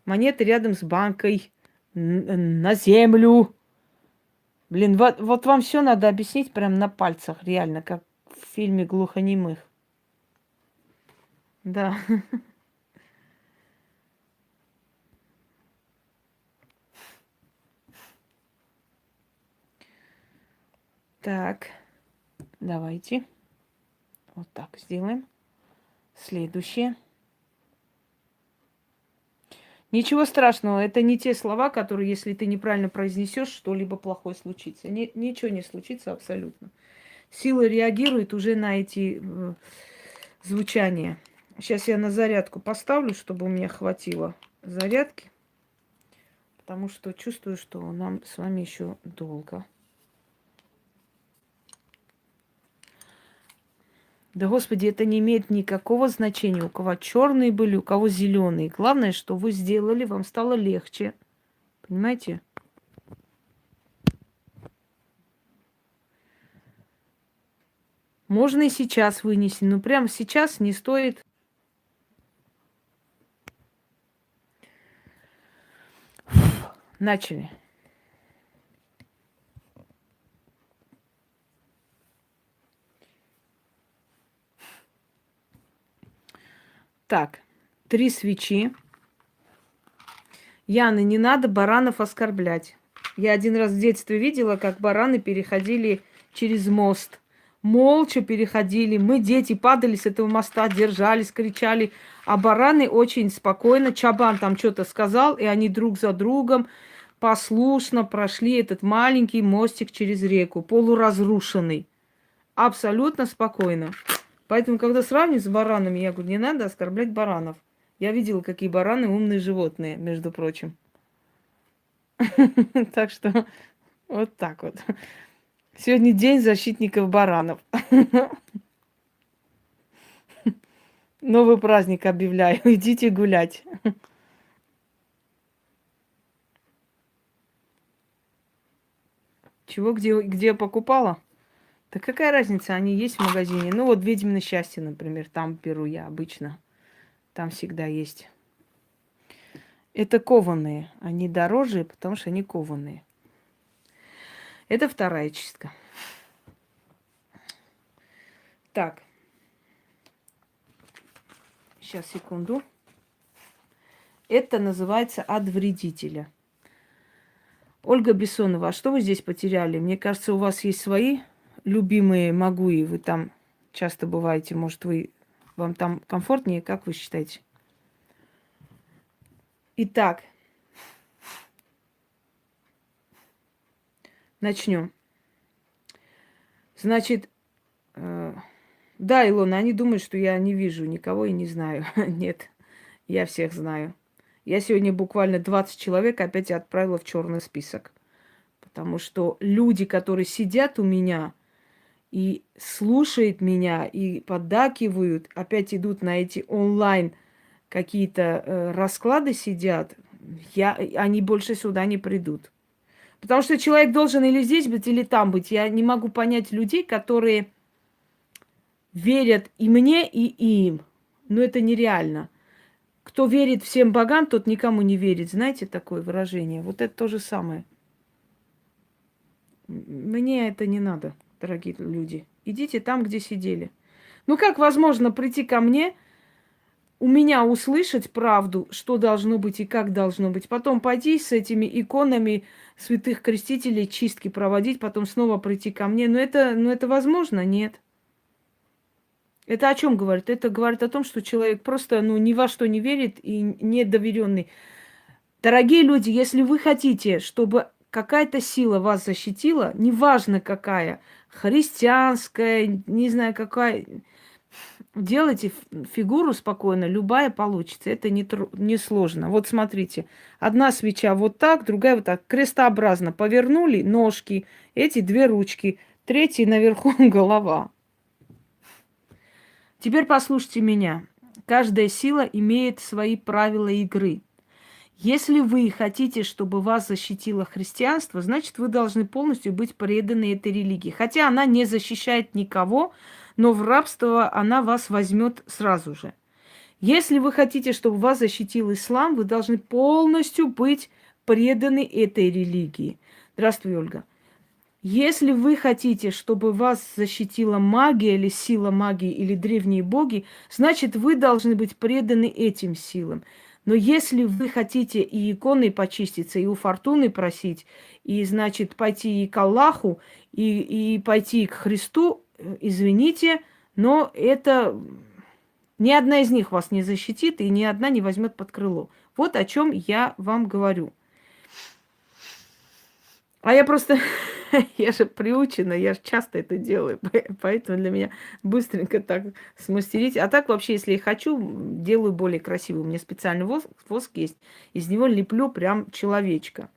Монеты рядом с банкой, на землю. Блин, вот вам все надо объяснить прям на пальцах, реально, как в фильме «Глухонемых». Да. Так, давайте. Вот так сделаем. Следующее. Ничего страшного, это не те слова, которые, если ты неправильно произнесешь, что-либо плохое случится. Ничего не случится абсолютно. Сила реагирует уже на эти звучания. Сейчас я на зарядку поставлю, чтобы у меня хватило зарядки. Потому что чувствую, что нам с вами еще долго. Да, Господи, это не имеет никакого значения. У кого черные были, у кого зеленые. Главное, что вы сделали, вам стало легче. Понимаете? Можно и сейчас вынести, но прямо сейчас не стоит. Начали. Так, 3 свечи. Яна, не надо баранов оскорблять. Я один раз в детстве видела, как бараны переходили через мост. Молча переходили. Мы, дети, падали с этого моста, держались, кричали. А бараны очень спокойно. Чабан там что-то сказал, и они друг за другом послушно прошли этот маленький мостик через реку, полуразрушенный. Абсолютно спокойно. Поэтому, когда сравнивать с баранами, я говорю, не надо оскорблять баранов. Я видела, какие бараны умные животные, между прочим. Так что вот так вот. Сегодня день защитников баранов. Новый праздник объявляю. Идите гулять. Чего, где я покупала? Да какая разница, они есть в магазине. Ну вот «Ведьмино счастье», например, там беру я обычно. Там всегда есть. Это кованые. Они дороже, потому что они кованые. Это вторая чистка. Так. Сейчас, секунду. Это называется «От вредителя». Ольга Бессонова, а что вы здесь потеряли? Мне кажется, у вас есть свои любимые магуи. Вы там часто бываете. Может, вам там комфортнее? Как вы считаете? Итак, начнем. Значит, да, Илона, они думают, что я не вижу никого и не знаю. Нет, я всех знаю. Я сегодня буквально 20 человек опять отправила в черный список. Потому что люди, которые сидят у меня и слушают меня, и поддакивают, опять идут на эти онлайн какие-то расклады сидят, они больше сюда не придут. Потому что человек должен или здесь быть, или там быть. Я не могу понять людей, которые верят и мне, и им. Но это нереально. Кто верит всем богам, тот никому не верит. Знаете такое выражение? Вот это то же самое. Мне это не надо, дорогие люди. Идите там, где сидели. Ну как возможно прийти ко мне, у меня услышать правду, что должно быть и как должно быть, потом пойти с этими иконами святых крестителей чистки проводить, потом снова прийти ко мне? Ну это возможно? Нет. Это о чем говорит? Это говорит о том, что человек просто ни во что не верит и недоверенный. Дорогие люди, если вы хотите, чтобы какая-то сила вас защитила, неважно какая, христианская, не знаю какая, делайте фигуру спокойно, любая получится. Это не сложно. Вот смотрите, одна свеча вот так, другая вот так, крестообразно повернули ножки, эти две ручки, третий наверху голова. Теперь послушайте меня. Каждая сила имеет свои правила игры. Если вы хотите, чтобы вас защитило христианство, значит, вы должны полностью быть преданы этой религии. Хотя она не защищает никого, но в рабство она вас возьмет сразу же. Если вы хотите, чтобы вас защитил ислам, вы должны полностью быть преданы этой религии. Здравствуй, Ольга. Если вы хотите, чтобы вас защитила магия или сила магии или древние боги, значит, вы должны быть преданы этим силам. Но если вы хотите и иконой почиститься, и у фортуны просить, и, значит, пойти и к Аллаху, и пойти к Христу, извините, но это ни одна из них вас не защитит, и ни одна не возьмет под крыло. Вот о чем я вам говорю. А я просто, я же приучена, я же часто это делаю, поэтому для меня быстренько так смастерить. А так вообще, если я хочу, делаю более красивый. У меня специальный воск есть, из него леплю прям человечка.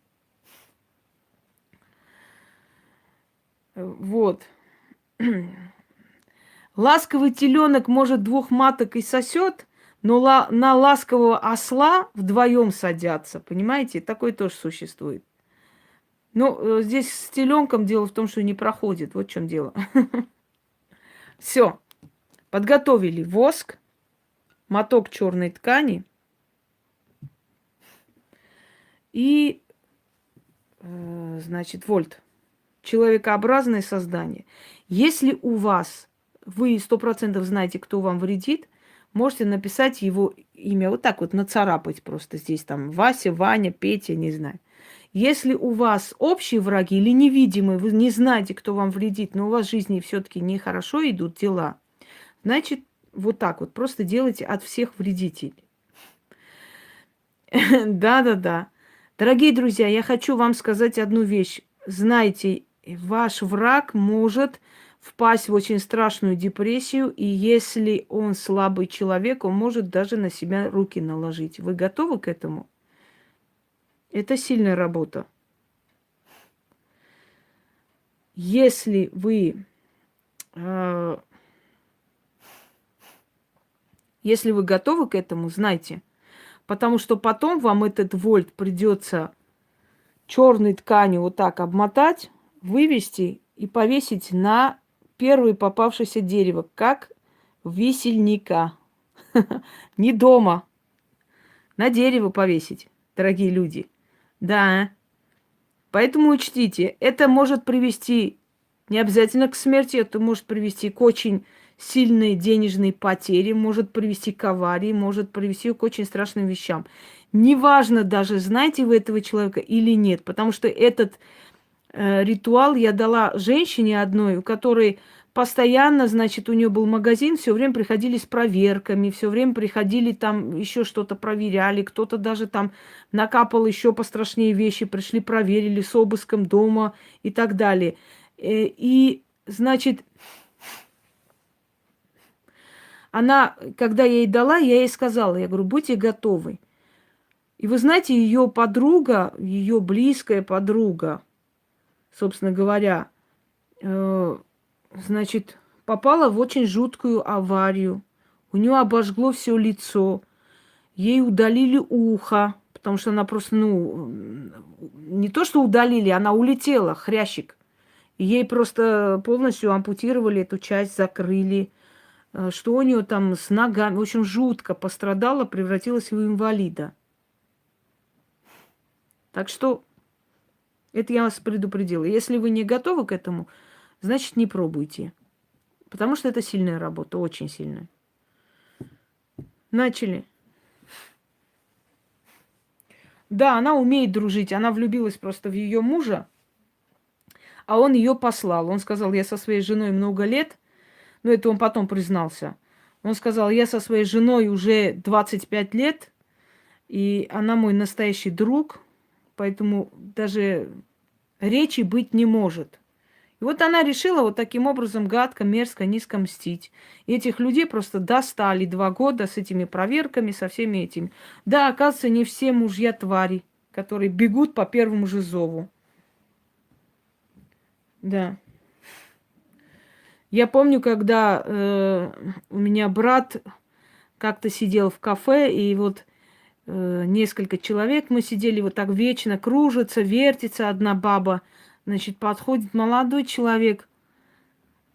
Вот. Ласковый теленок может двух маток и сосет, но на ласкового осла вдвоем садятся. Понимаете? Такое тоже существует. Ну, здесь с теленком дело в том, что не проходит. Вот в чем дело. Все. Подготовили воск, моток черной ткани и, значит, вольт. Человекообразное создание. Если у вас, вы 100% знаете, кто вам вредит, можете написать его имя, вот так вот нацарапать просто здесь, там, Вася, Ваня, Петя, не знаю. Если у вас общие враги или невидимые, вы не знаете, кто вам вредит, но у вас в жизни все-таки нехорошо идут дела, значит, вот так вот просто делайте от всех вредителей. Да-да-да. Дорогие друзья, я хочу вам сказать одну вещь. Знайте, ваш враг может впасть в очень страшную депрессию, и если он слабый человек, он может даже на себя руки наложить. Вы готовы к этому? Это сильная работа. Если вы готовы к этому, знайте. Потому что потом вам этот вольт придется черной тканью вот так обмотать, вывести и повесить на первое попавшееся дерево, как висельника. Не дома. На дерево повесить, дорогие люди. Да. Поэтому учтите, это может привести не обязательно к смерти, это может привести к очень сильной денежной потере, может привести к аварии, может привести к очень страшным вещам. Неважно даже, знаете вы этого человека или нет, потому что этот ритуал я дала женщине одной, у которой постоянно, значит, у нее был магазин, все время приходили с проверками, все время приходили там еще что-то проверяли, кто-то даже там накапал еще пострашнее вещи, пришли, проверили с обыском дома и так далее. И, значит, она, когда я ей дала, я ей сказала, я говорю, будьте готовы. И вы знаете, ее подруга, ее близкая подруга, собственно говоря, значит, попала в очень жуткую аварию. У нее обожгло все лицо. Ей удалили ухо, потому что она просто, ну, не то что удалили, она улетела, хрящик. И ей просто полностью ампутировали эту часть, закрыли. Что у нее там с ногами, в общем, жутко пострадала, превратилась в инвалида. Так что это я вас предупредила. Если вы не готовы к этому, значит, не пробуйте. Потому что это сильная работа, очень сильная. Начали. Да, она умеет дружить. Она влюбилась просто в ее мужа, а он ее послал. Он сказал, я со своей женой много лет, но это он потом признался. Он сказал, я со своей женой уже 25 лет, и она мой настоящий друг, поэтому даже речи быть не может. И вот она решила вот таким образом гадко, мерзко, низко мстить. И этих людей просто достали 2 года с этими проверками, со всеми этими. Да, оказывается, не все мужья твари, которые бегут по первому же зову. Да. Я помню, когда у меня брат как-то сидел в кафе, и вот несколько человек мы сидели, вот так вечно кружится, вертится одна баба. Значит, подходит молодой человек.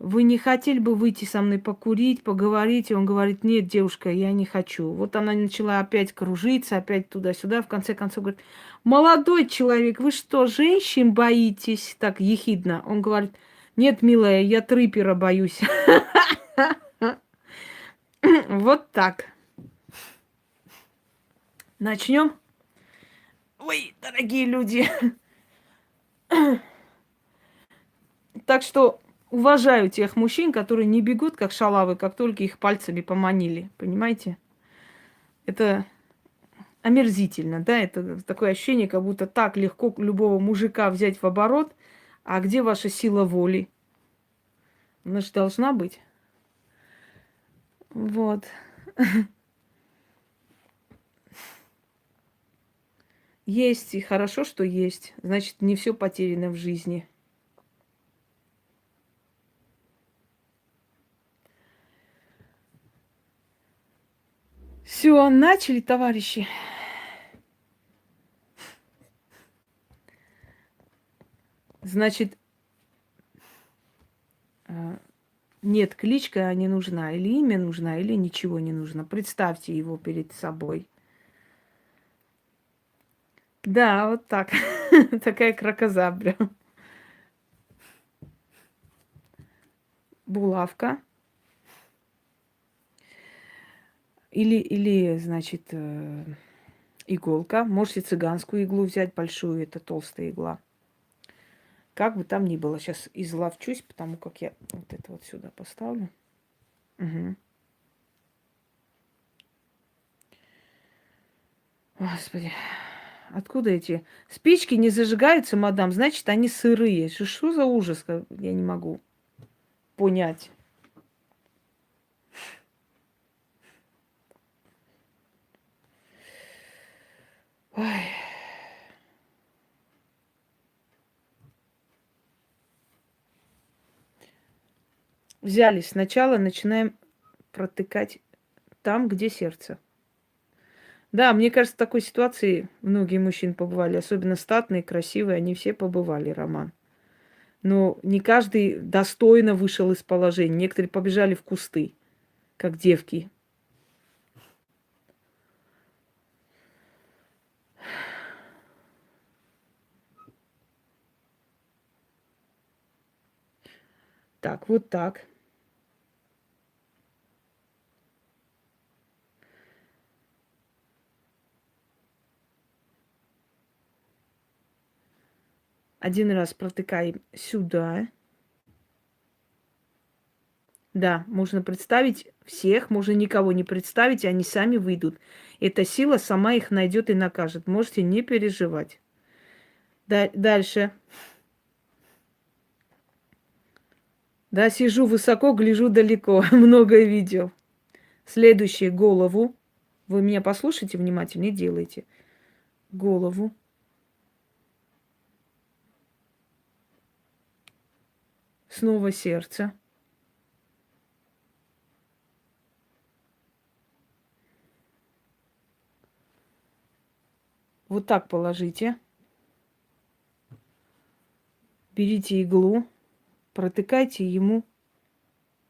Вы не хотели бы выйти со мной покурить, поговорить? И он говорит, нет, девушка, я не хочу. Вот она начала опять кружиться, опять туда-сюда. В конце концов говорит, молодой человек, вы что, женщин боитесь? Так ехидно. Он говорит, нет, милая, я трипера боюсь. Вот так. Начнем. Ой, дорогие люди. Так что уважаю тех мужчин, которые не бегут, как шалавы, как только их пальцами поманили. Понимаете? Это омерзительно, да? Это такое ощущение, как будто так легко любого мужика взять в оборот. А где ваша сила воли? Она же должна быть. Вот. Есть, и хорошо, что есть. Значит, не все потеряно в жизни. Все, начали, товарищи. Значит, нет, кличка не нужна, или имя нужна, или ничего не нужно. Представьте его перед собой. Да, вот так. Такая кракозабря. Булавка. Или, значит, иголка. Можете цыганскую иглу взять, большую, это толстая игла. Как бы там ни было. Сейчас изловчусь, потому как я вот это вот сюда поставлю. Угу. Господи, откуда эти спички не зажигаются, мадам? Значит, они сырые. Что за ужас? Я не могу понять. Ой. Взяли. Сначала начинаем протыкать там, где сердце. Да, мне кажется, в такой ситуации многие мужчины побывали, особенно статные, красивые, они все побывали, Роман. Но не каждый достойно вышел из положения. Некоторые побежали в кусты, как девки. Так, вот так. Один раз протыкаем сюда. Да, можно представить всех, можно никого не представить, и они сами выйдут. Эта сила сама их найдет и накажет. Можете не переживать. Дальше. Да, сижу высоко, гляжу далеко. Многое видел. Следующее, голову. Вы меня послушайте внимательно и делайте. Голову. Снова сердце. Вот так положите. Берите иглу, протыкайте ему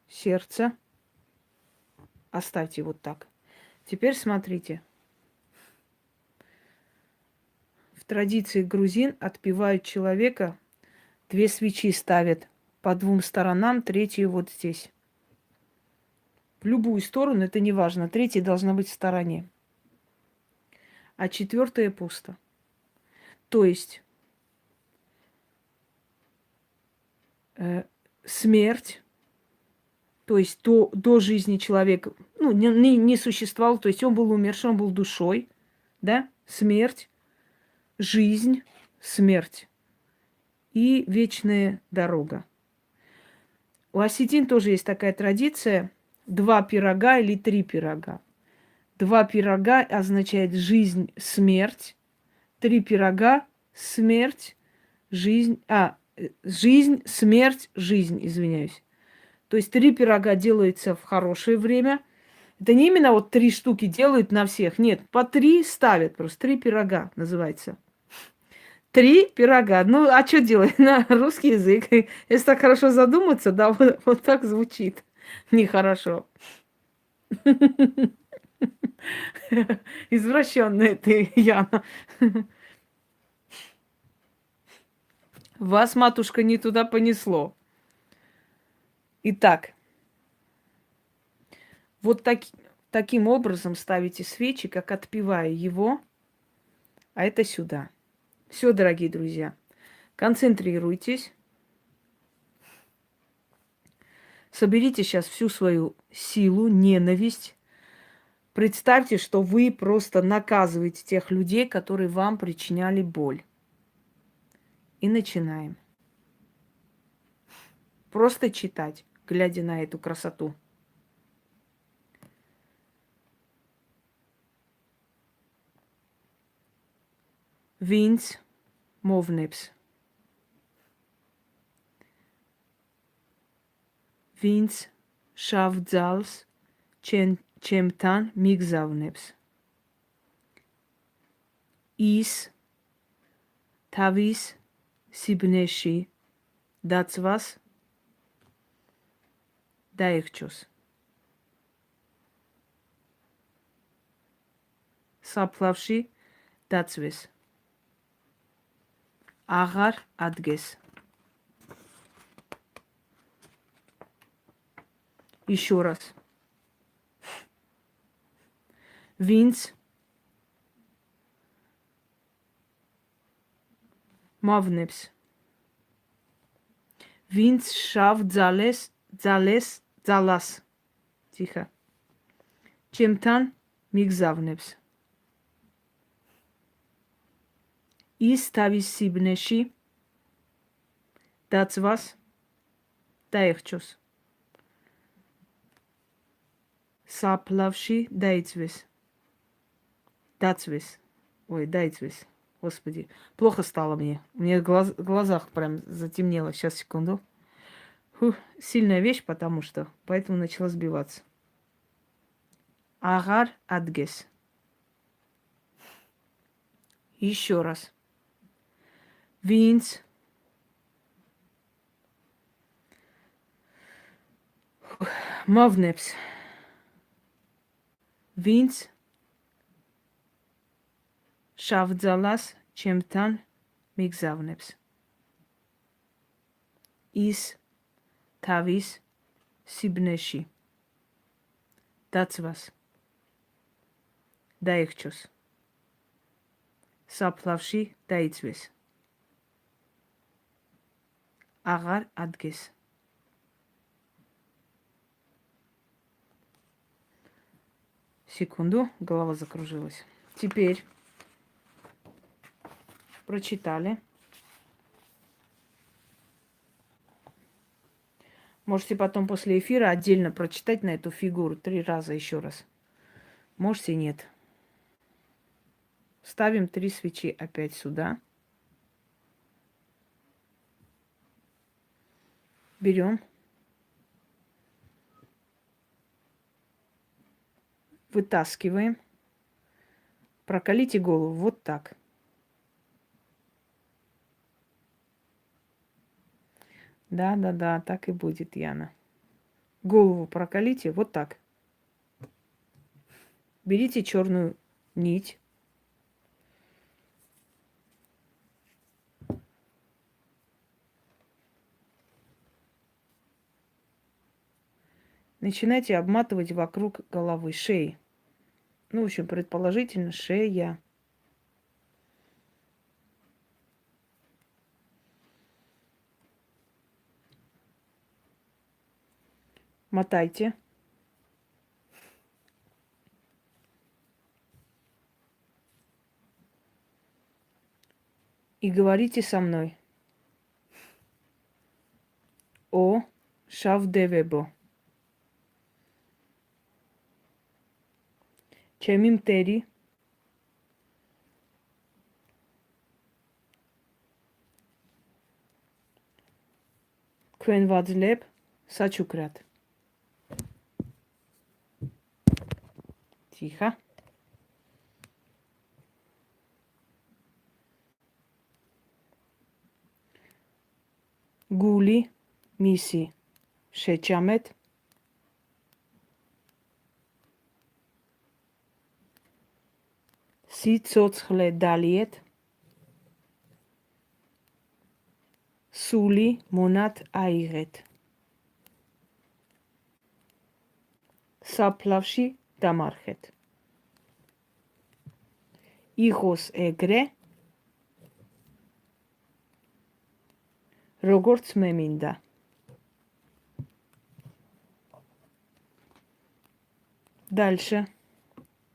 сердце. Оставьте вот так. Теперь смотрите. В традиции грузин отпевают человека, 2 свечи ставят по 2 сторонам, третью вот здесь. В любую сторону, это не важно. Третья должна быть в стороне. А 4 пусто. То есть смерть, то есть до жизни человека, ну, не существовал, то есть он был умерший, он был душой, да, смерть, жизнь, смерть и вечная дорога. У осетин тоже есть такая традиция: 2 пирога или 3 пирога. 2 пирога означает жизнь, смерть. 3 пирога, смерть, жизнь, жизнь, смерть, жизнь, извиняюсь. То есть 3 пирога делаются в хорошее время. Это не именно вот 3 штуки делают на всех. Нет, по 3 ставят просто. 3 пирога называется. 3 пирога. Ну, а что делать на русский язык? Если так хорошо задуматься, да, вот так звучит. Нехорошо. Извращенная ты, Яна. Вас, матушка, не туда понесло. Итак, вот таким образом ставите свечи, как отпевая его, а это сюда. Все, дорогие друзья, концентрируйтесь. Соберите сейчас всю свою силу, ненависть. Представьте, что вы просто наказываете тех людей, которые вам причиняли боль. И начинаем. Просто читать, глядя на эту красоту. Винц мовнепс. Винц шавдзалс чемтан мигзавнепс. Ис თავის სიბნეში დაცვას დაიხჩოს. საფლავში დაცვეს. აღარ ადგეს. Еще раз. Винц მავნებს. Ვინც შავ ძალას. Тихо. ჩემთან მიგზავნებს. ის თავის სიბნეში დაცვას დაეხჩოს. საფლავში დაიცვეს. Дацвес. Ой, дайцвес. Господи, плохо стало мне. У меня в глазах прям затемнело. Сейчас, секунду. Фух, сильная вещь, потому что. Поэтому начала сбиваться. Агар адгес. Еще раз. Винц. Мавнепс. Винц. შავძალას ჩემთან მიგზავნებს. ის თავის სიბნეში დაცვას დაეხჩოს. საფლავში დაიცვეს. აღარ ადგეს. Секунду, голова закружилась. Теперь прочитали. Можете потом после эфира отдельно прочитать на эту фигуру 3 раза еще раз. Можете нет. Ставим 3 свечи опять сюда. Берем. Вытаскиваем. Прокалите голову вот так. Да, да, да, так и будет, Яна. Голову проколите вот так. Берите черную нить. Начинайте обматывать вокруг головы, шеи. Ну, в общем, предположительно, шея. Мотайте. И говорите со мной. О шавдевебо. Чемим тери. Квенвадз леб. Сачукрат. Тихо. Гули миси шечамет. Си цоцхле далиет. Сули монат аирет. Саплавши дамархет. Игос эгре. Рогорц меминда. Дальше.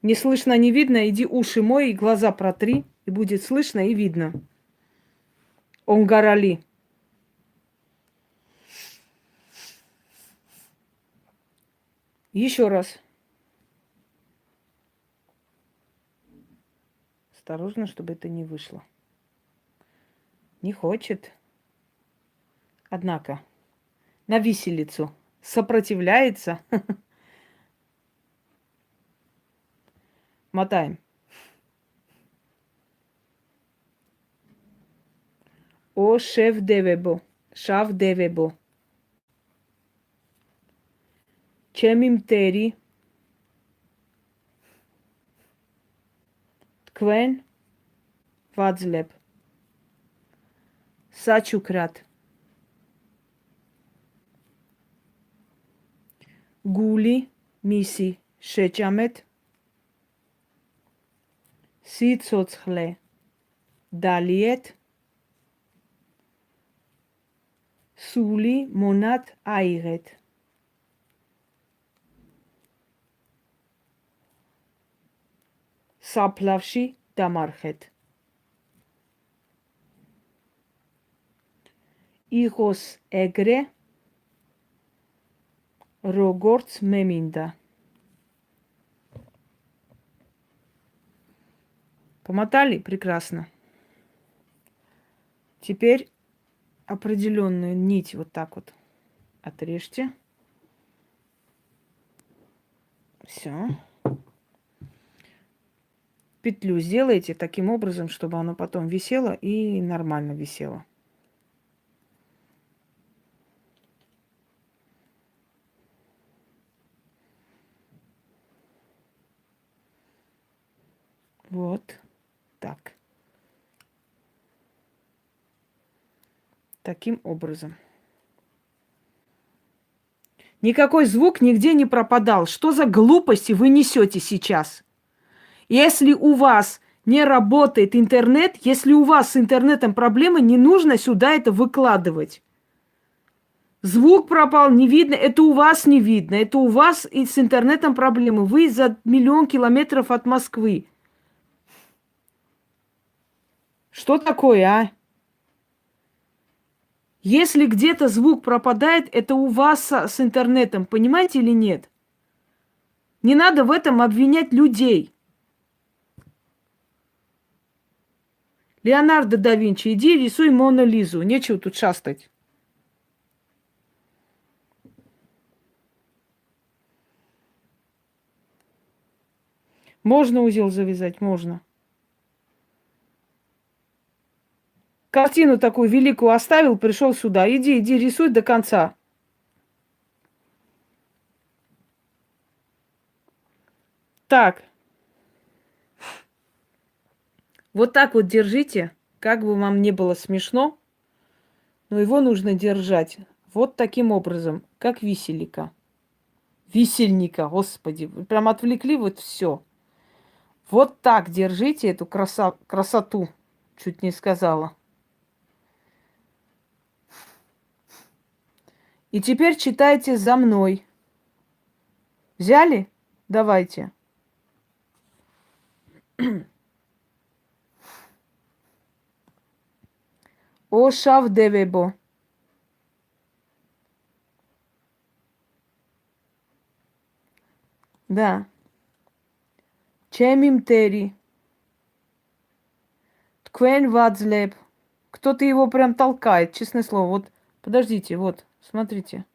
Не слышно, не видно, иди уши мой, глаза протри, и будет слышно и видно. Онгарали. Еще раз. Осторожно, чтобы это не вышло. Не хочет. Однако, на виселицу. Сопротивляется. Мотаем. О шеф девебо. Шав девебо. Чемим тери. Тквен вадзлеб. Сачукрат. Гули миси шечамет. Си цоцхле далиет. Сули монат аирет. Саплавши дамархет. Игос эгре. Рогорц меминда. Помотали? Прекрасно. Теперь определенную нить вот так вот отрежьте. Все. Петлю сделайте таким образом, чтобы оно потом висело и нормально висело. Вот так. Таким образом. Никакой звук нигде не пропадал. Что за глупости вы несете сейчас? Если у вас не работает интернет, если у вас с интернетом проблемы, не нужно сюда это выкладывать. Звук пропал, не видно, это у вас не видно, это у вас и с интернетом проблемы. Вы за 1 000 000 километров от Москвы. Что такое, а? Если где-то звук пропадает, это у вас с интернетом, понимаете или нет? Не надо в этом обвинять людей. Леонардо да Винчи, иди рисуй Мону Лизу. Нечего тут шастать. Можно узел завязать? Можно. картину такую великую оставил, пришел сюда. Иди, иди, рисуй до конца. Так. Вот так вот держите, как бы вам не было смешно, но его нужно держать вот таким образом, как виселика. Висельника, господи, вы прям отвлекли вот все. Вот так держите эту красоту, чуть не сказала. И теперь читайте за мной. Взяли? Давайте. О шавдевебо. Да. Чемим тери. Тквен вадзлеб. Кто-то его прям толкает, честное слово. Вот, подождите, вот, смотрите.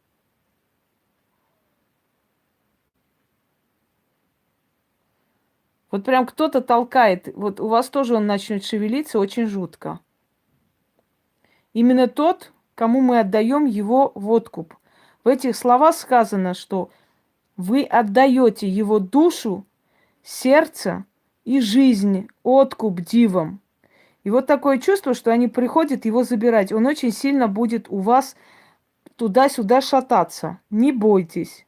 Вот прям кто-то толкает. Вот у вас тоже он начнет шевелиться очень жутко. Именно тот, кому мы отдаем его в откуп. В этих словах сказано, что вы отдаете его душу, сердце и жизнь, откуп дивам. И вот такое чувство, что они приходят его забирать. Он очень сильно будет у вас туда-сюда шататься. Не бойтесь.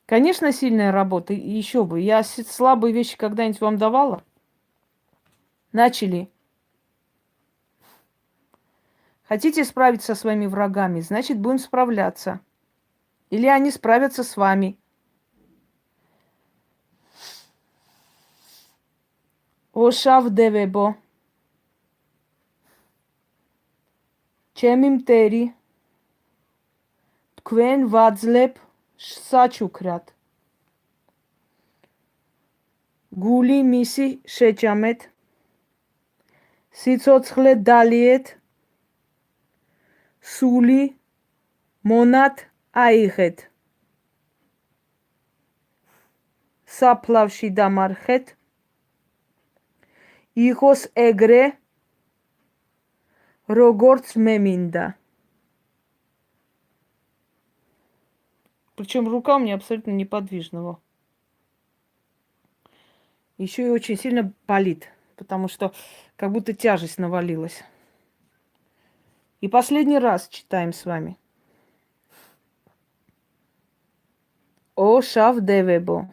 Конечно, сильная работа. И еще бы. Я слабые вещи когда-нибудь вам давала? Начали. Хотите справиться со своими врагами, значит, будем справляться. Или они справятся с вами. Ошав девебо. Чемим тери. Тквен вадзлеп сачукрат. Гули миси шечамет. Сицоцхле далиет. Сули монат аихет. Саплавши дамархет. Ихос эгре. Рогорц меминда. Причем рука у меня абсолютно неподвижного. Еще и очень сильно болит, потому что как будто тяжесть навалилась. И последний раз читаем с вами. О шавдевебо.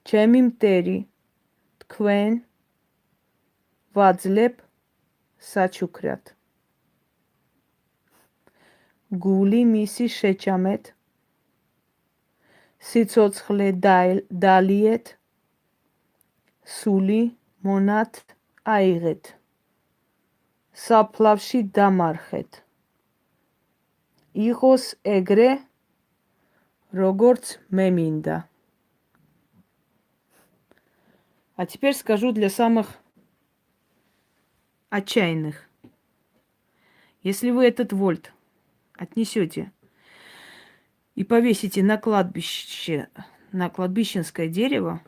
Чемим тери. Тквен. Вадзлеп. Сачукрят. Гули миси шечамет. Сицоцхле далиет. Сули монат аигет. Саплавши дамархет. Ихос эгре рогорц меминда. А теперь скажу для самых отчаянных. Если вы этот вольт отнесете и повесите на кладбище, на кладбищенское дерево,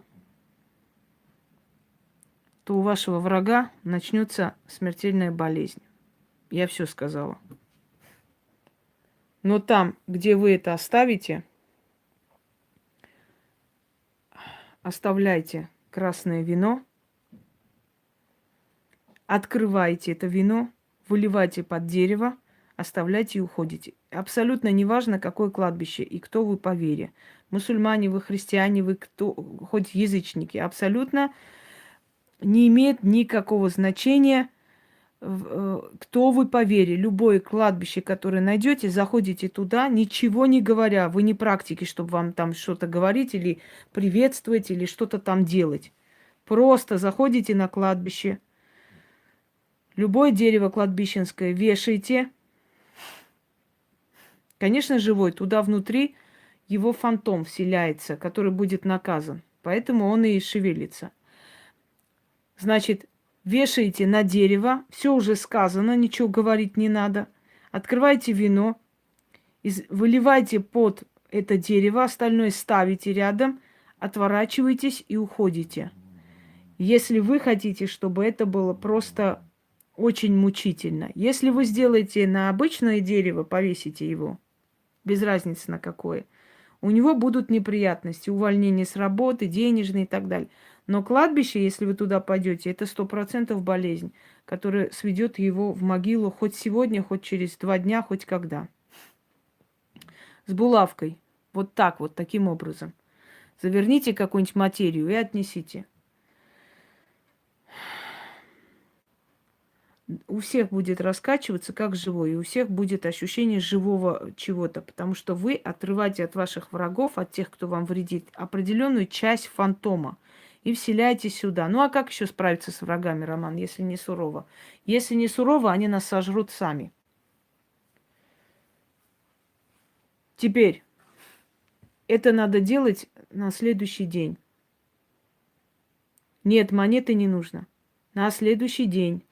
то у вашего врага начнется смертельная болезнь. Я все сказала. Но там, где вы это оставите, оставляйте красное вино, открывайте это вино, выливайте под дерево, оставляйте и уходите. Абсолютно неважно, какое кладбище и кто вы по вере. Мусульмане вы, христиане вы, кто, хоть язычники. Абсолютно не имеет никакого значения, кто вы по вере. Любое кладбище, которое найдете, заходите туда, ничего не говоря. Вы не практики, чтобы вам там что-то говорить или приветствовать, или что-то там делать. Просто заходите на кладбище. Любое дерево кладбищенское вешайте. Конечно, живой. Туда внутри его фантом вселяется, который будет наказан. Поэтому он и шевелится. Значит, вешаете на дерево, все уже сказано, ничего говорить не надо. Открывайте вино, выливайте под это дерево, остальное ставите рядом, отворачиваетесь и уходите. Если вы хотите, чтобы это было просто очень мучительно. Если вы сделаете на обычное дерево, повесите его, без разницы на какое, у него будут неприятности, увольнение с работы, денежные и так далее. Но кладбище, если вы туда пойдете, это 100% болезнь, которая сведет его в могилу хоть сегодня, хоть через 2 дня, хоть когда. С булавкой. Вот так вот, таким образом. Заверните какую-нибудь материю и отнесите. У всех будет раскачиваться как живой, и у всех будет ощущение живого чего-то, потому что вы отрываете от ваших врагов, от тех, кто вам вредит, определенную часть фантома и вселяете сюда. Ну а как еще справиться с врагами, Роман, если не сурово? Если не сурово, они нас сожрут сами. Теперь, это надо делать на следующий день. Нет, монеты не нужно. На следующий день.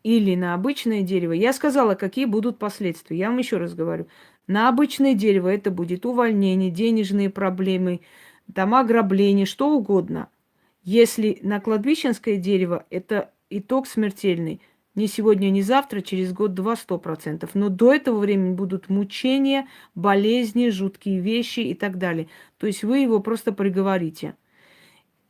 Или на обычное дерево. Я сказала, какие будут последствия. Я вам еще раз говорю. На обычное дерево это будет увольнение, денежные проблемы, там ограбление, что угодно. Если на кладбищенское дерево, это итог смертельный. Не сегодня, не завтра, через год-два 100%. Но до этого времени будут мучения, болезни, жуткие вещи и так далее. То есть вы его просто приговорите.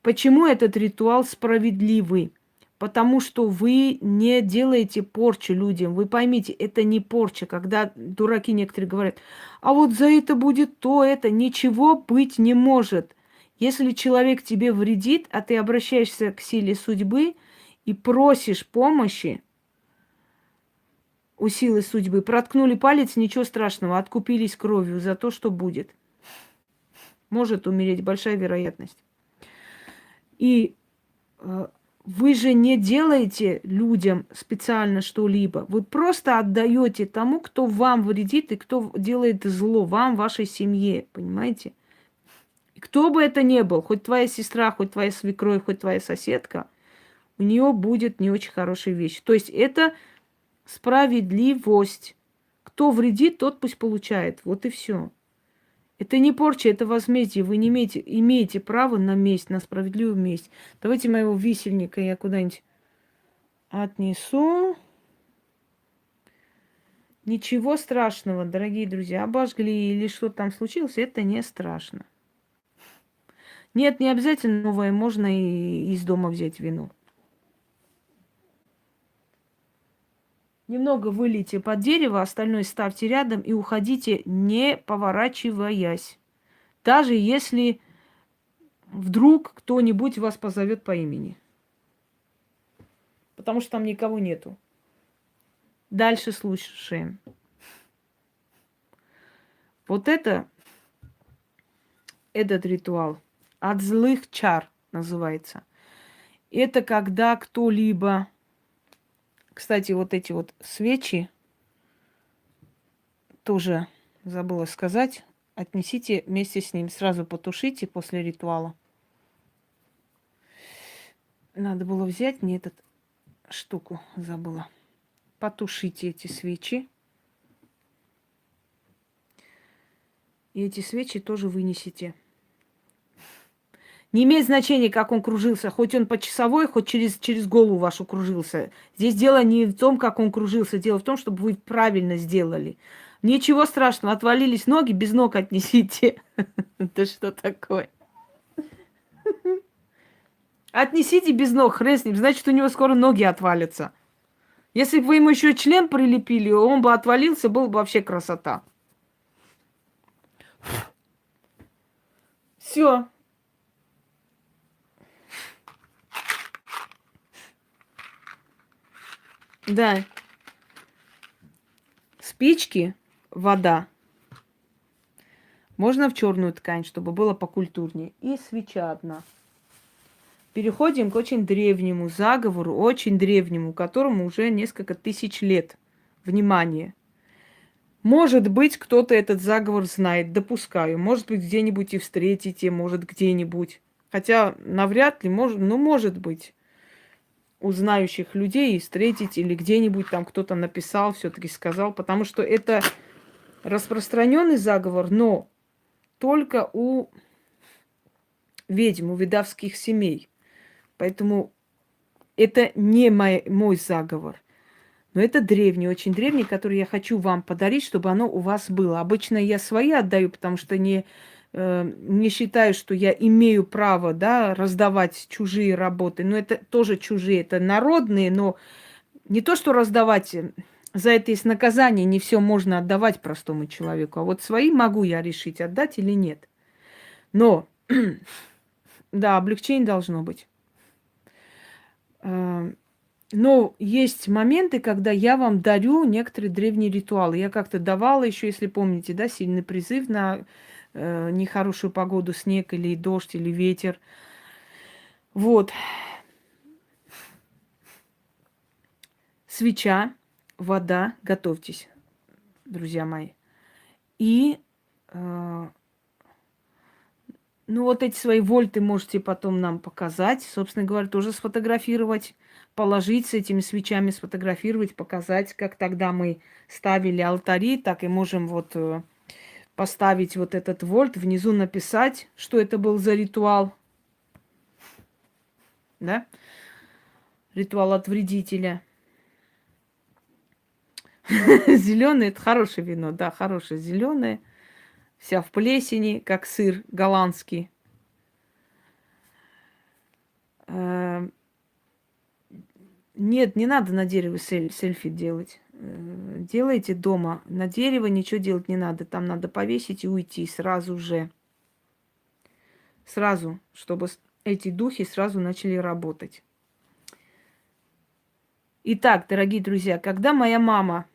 Почему этот ритуал справедливый? Потому что вы не делаете порчу людям. Вы поймите, это не порча. Когда дураки некоторые говорят, а вот за это будет то, это. Ничего быть не может. Если человек тебе вредит, а ты обращаешься к силе судьбы и просишь помощи у силы судьбы, проткнули палец, ничего страшного, откупились кровью за то, что будет. Может умереть, большая вероятность. И вы же не делаете людям специально что-либо. Вы просто отдаете тому, кто вам вредит и кто делает зло вам, вашей семье. Понимаете? И кто бы это ни был, хоть твоя сестра, хоть твоя свекровь, хоть твоя соседка, у нее будет не очень хорошая вещь. То есть это справедливость. Кто вредит, тот пусть получает. Вот и все. Это не порча, это возмездие. Вы не имеете права на месть, на справедливую месть. Давайте моего висельника я куда-нибудь отнесу. Ничего страшного, дорогие друзья. Обожгли или что там случилось, это не страшно. Нет, не обязательно новое. Можно и из дома взять вино. Немного вылейте под дерево, остальное ставьте рядом и уходите, не поворачиваясь. Даже если вдруг кто-нибудь вас позовет по имени. Потому что там никого нету. Дальше слушаем. Вот этот ритуал от злых чар называется. Это когда кто-либо... Кстати, вот эти вот свечи, тоже забыла сказать, отнесите вместе с ним. Сразу потушите после ритуала. Надо было взять, не эту штуку забыла. Потушите эти свечи. И эти свечи тоже вынесите. Не имеет значения, как он кружился. Хоть он по часовой, хоть через голову вашу кружился. Здесь дело не в том, как он кружился. Дело в том, чтобы вы правильно сделали. Ничего страшного. Отвалились ноги, без ног отнесите. Это что такое? Отнесите без ног, хрен с ним. Значит, у него скоро ноги отвалятся. Если бы вы ему еще член прилепили, он бы отвалился, была бы вообще красота. Все. Да. Спички, вода. Можно в черную ткань, чтобы было покультурнее. И свеча одна. Переходим к очень древнему заговору, очень древнему, которому уже несколько тысяч лет. Внимание. Может быть, кто-то этот заговор знает, допускаю. Может быть, где-нибудь и встретите, может, где-нибудь. Хотя навряд ли, может быть. У знающих людей встретить или где-нибудь там кто-то написал, все-таки сказал, потому что это распространенный заговор, но только у ведьм, у ведавских семей. Поэтому это не мой заговор. Но это древний, очень древний, который я хочу вам подарить, чтобы оно у вас было. Обычно я свои отдаю, потому что не считаю, что я имею право, да, раздавать чужие работы. Но это тоже чужие, это народные, но не то, что раздавать, за это есть наказание, не все можно отдавать простому человеку. А вот свои могу я решить, отдать или нет. Но, да, облегчение должно быть. Но есть моменты, когда я вам дарю некоторые древние ритуалы. Я как-то давала еще, если помните, да, сильный призыв на нехорошую погоду, снег или дождь, или ветер. Вот. Свеча, вода, готовьтесь, друзья мои. И, ну, вот эти свои вольты можете потом нам показать, собственно говоря, тоже сфотографировать, положить с этими свечами, сфотографировать, показать, как тогда мы ставили алтари, так и можем вот поставить вот этот вольт, внизу написать, что это был за ритуал, да, ритуал от вредителя. Зеленое — это хорошее вино, да, хорошее зеленое, вся в плесени, как сыр голландский. Нет, не надо на дереве сельфи делать. Делайте дома. На дерево ничего делать не надо. Там надо повесить и уйти сразу же. Сразу, чтобы эти духи сразу начали работать. Итак, дорогие друзья, когда моя мама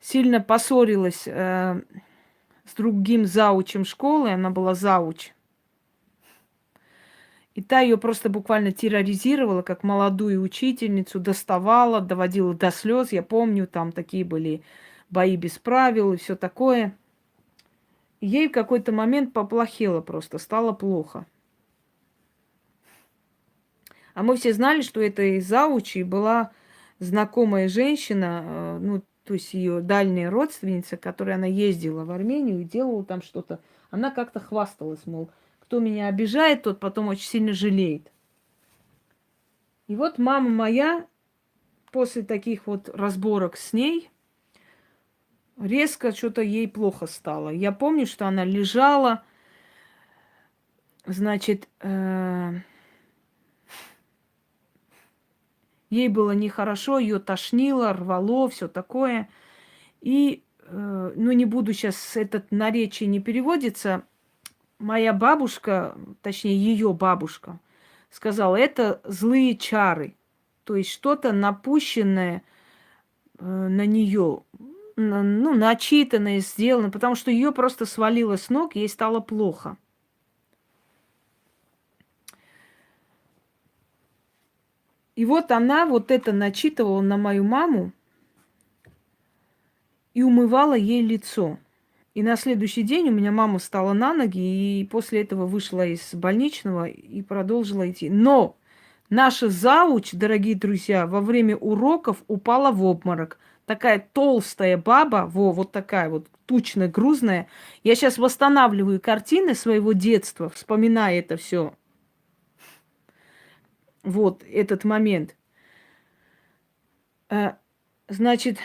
сильно поссорилась с другим заучем школы, она была зауч, и та ее просто буквально терроризировала, как молодую учительницу, доставала, доводила до слез. Я помню, там такие были бои без правил и все такое. И ей в какой-то момент поплохело просто, стало плохо. А мы все знали, что этой заучей была знакомая женщина, ну, то есть ее дальняя родственница, которой она ездила в Армению и делала там что-то. Она как-то хвасталась, мол, кто меня обижает, тот потом очень сильно жалеет. И вот мама моя после таких вот разборок с ней резко что-то ей плохо стало. Я помню, что она лежала, значит, ей было нехорошо, ее тошнило, рвало, все такое. И, ну, не буду сейчас, этот наречие не переводится, моя бабушка, точнее, ее бабушка, сказала, это злые чары. То есть что-то напущенное на нее, ну, начитанное, сделано, потому что ее просто свалило с ног, ей стало плохо. И вот она вот это начитывала на мою маму и умывала ей лицо. И на следующий день у меня мама встала на ноги и после этого вышла из больничного и продолжила идти. Но наша зауч, дорогие друзья, во время уроков упала в обморок. Такая толстая баба, вот такая вот тучная, грузная. Я сейчас восстанавливаю картины своего детства, вспоминая это все. Вот этот момент. Значит,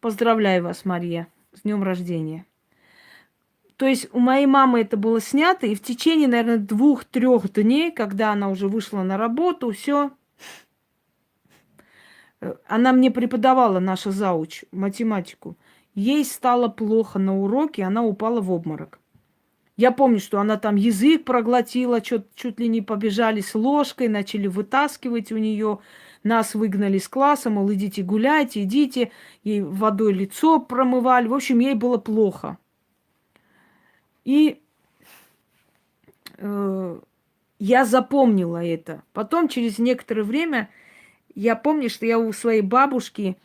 поздравляю вас, Мария, с днем рождения. То есть у моей мамы это было снято, и в течение, наверное, 2-3 дней, когда она уже вышла на работу, все, она мне преподавала, наша зауч, математику. Ей стало плохо на уроке, она упала в обморок. Я помню, что она там язык проглотила, чуть ли не побежали с ложкой, начали вытаскивать у нее. Нас выгнали с класса, мол, идите гуляйте, идите. Ей водой лицо промывали. В общем, ей было плохо. И я запомнила это. Потом, через некоторое время, я помню, что я у своей бабушки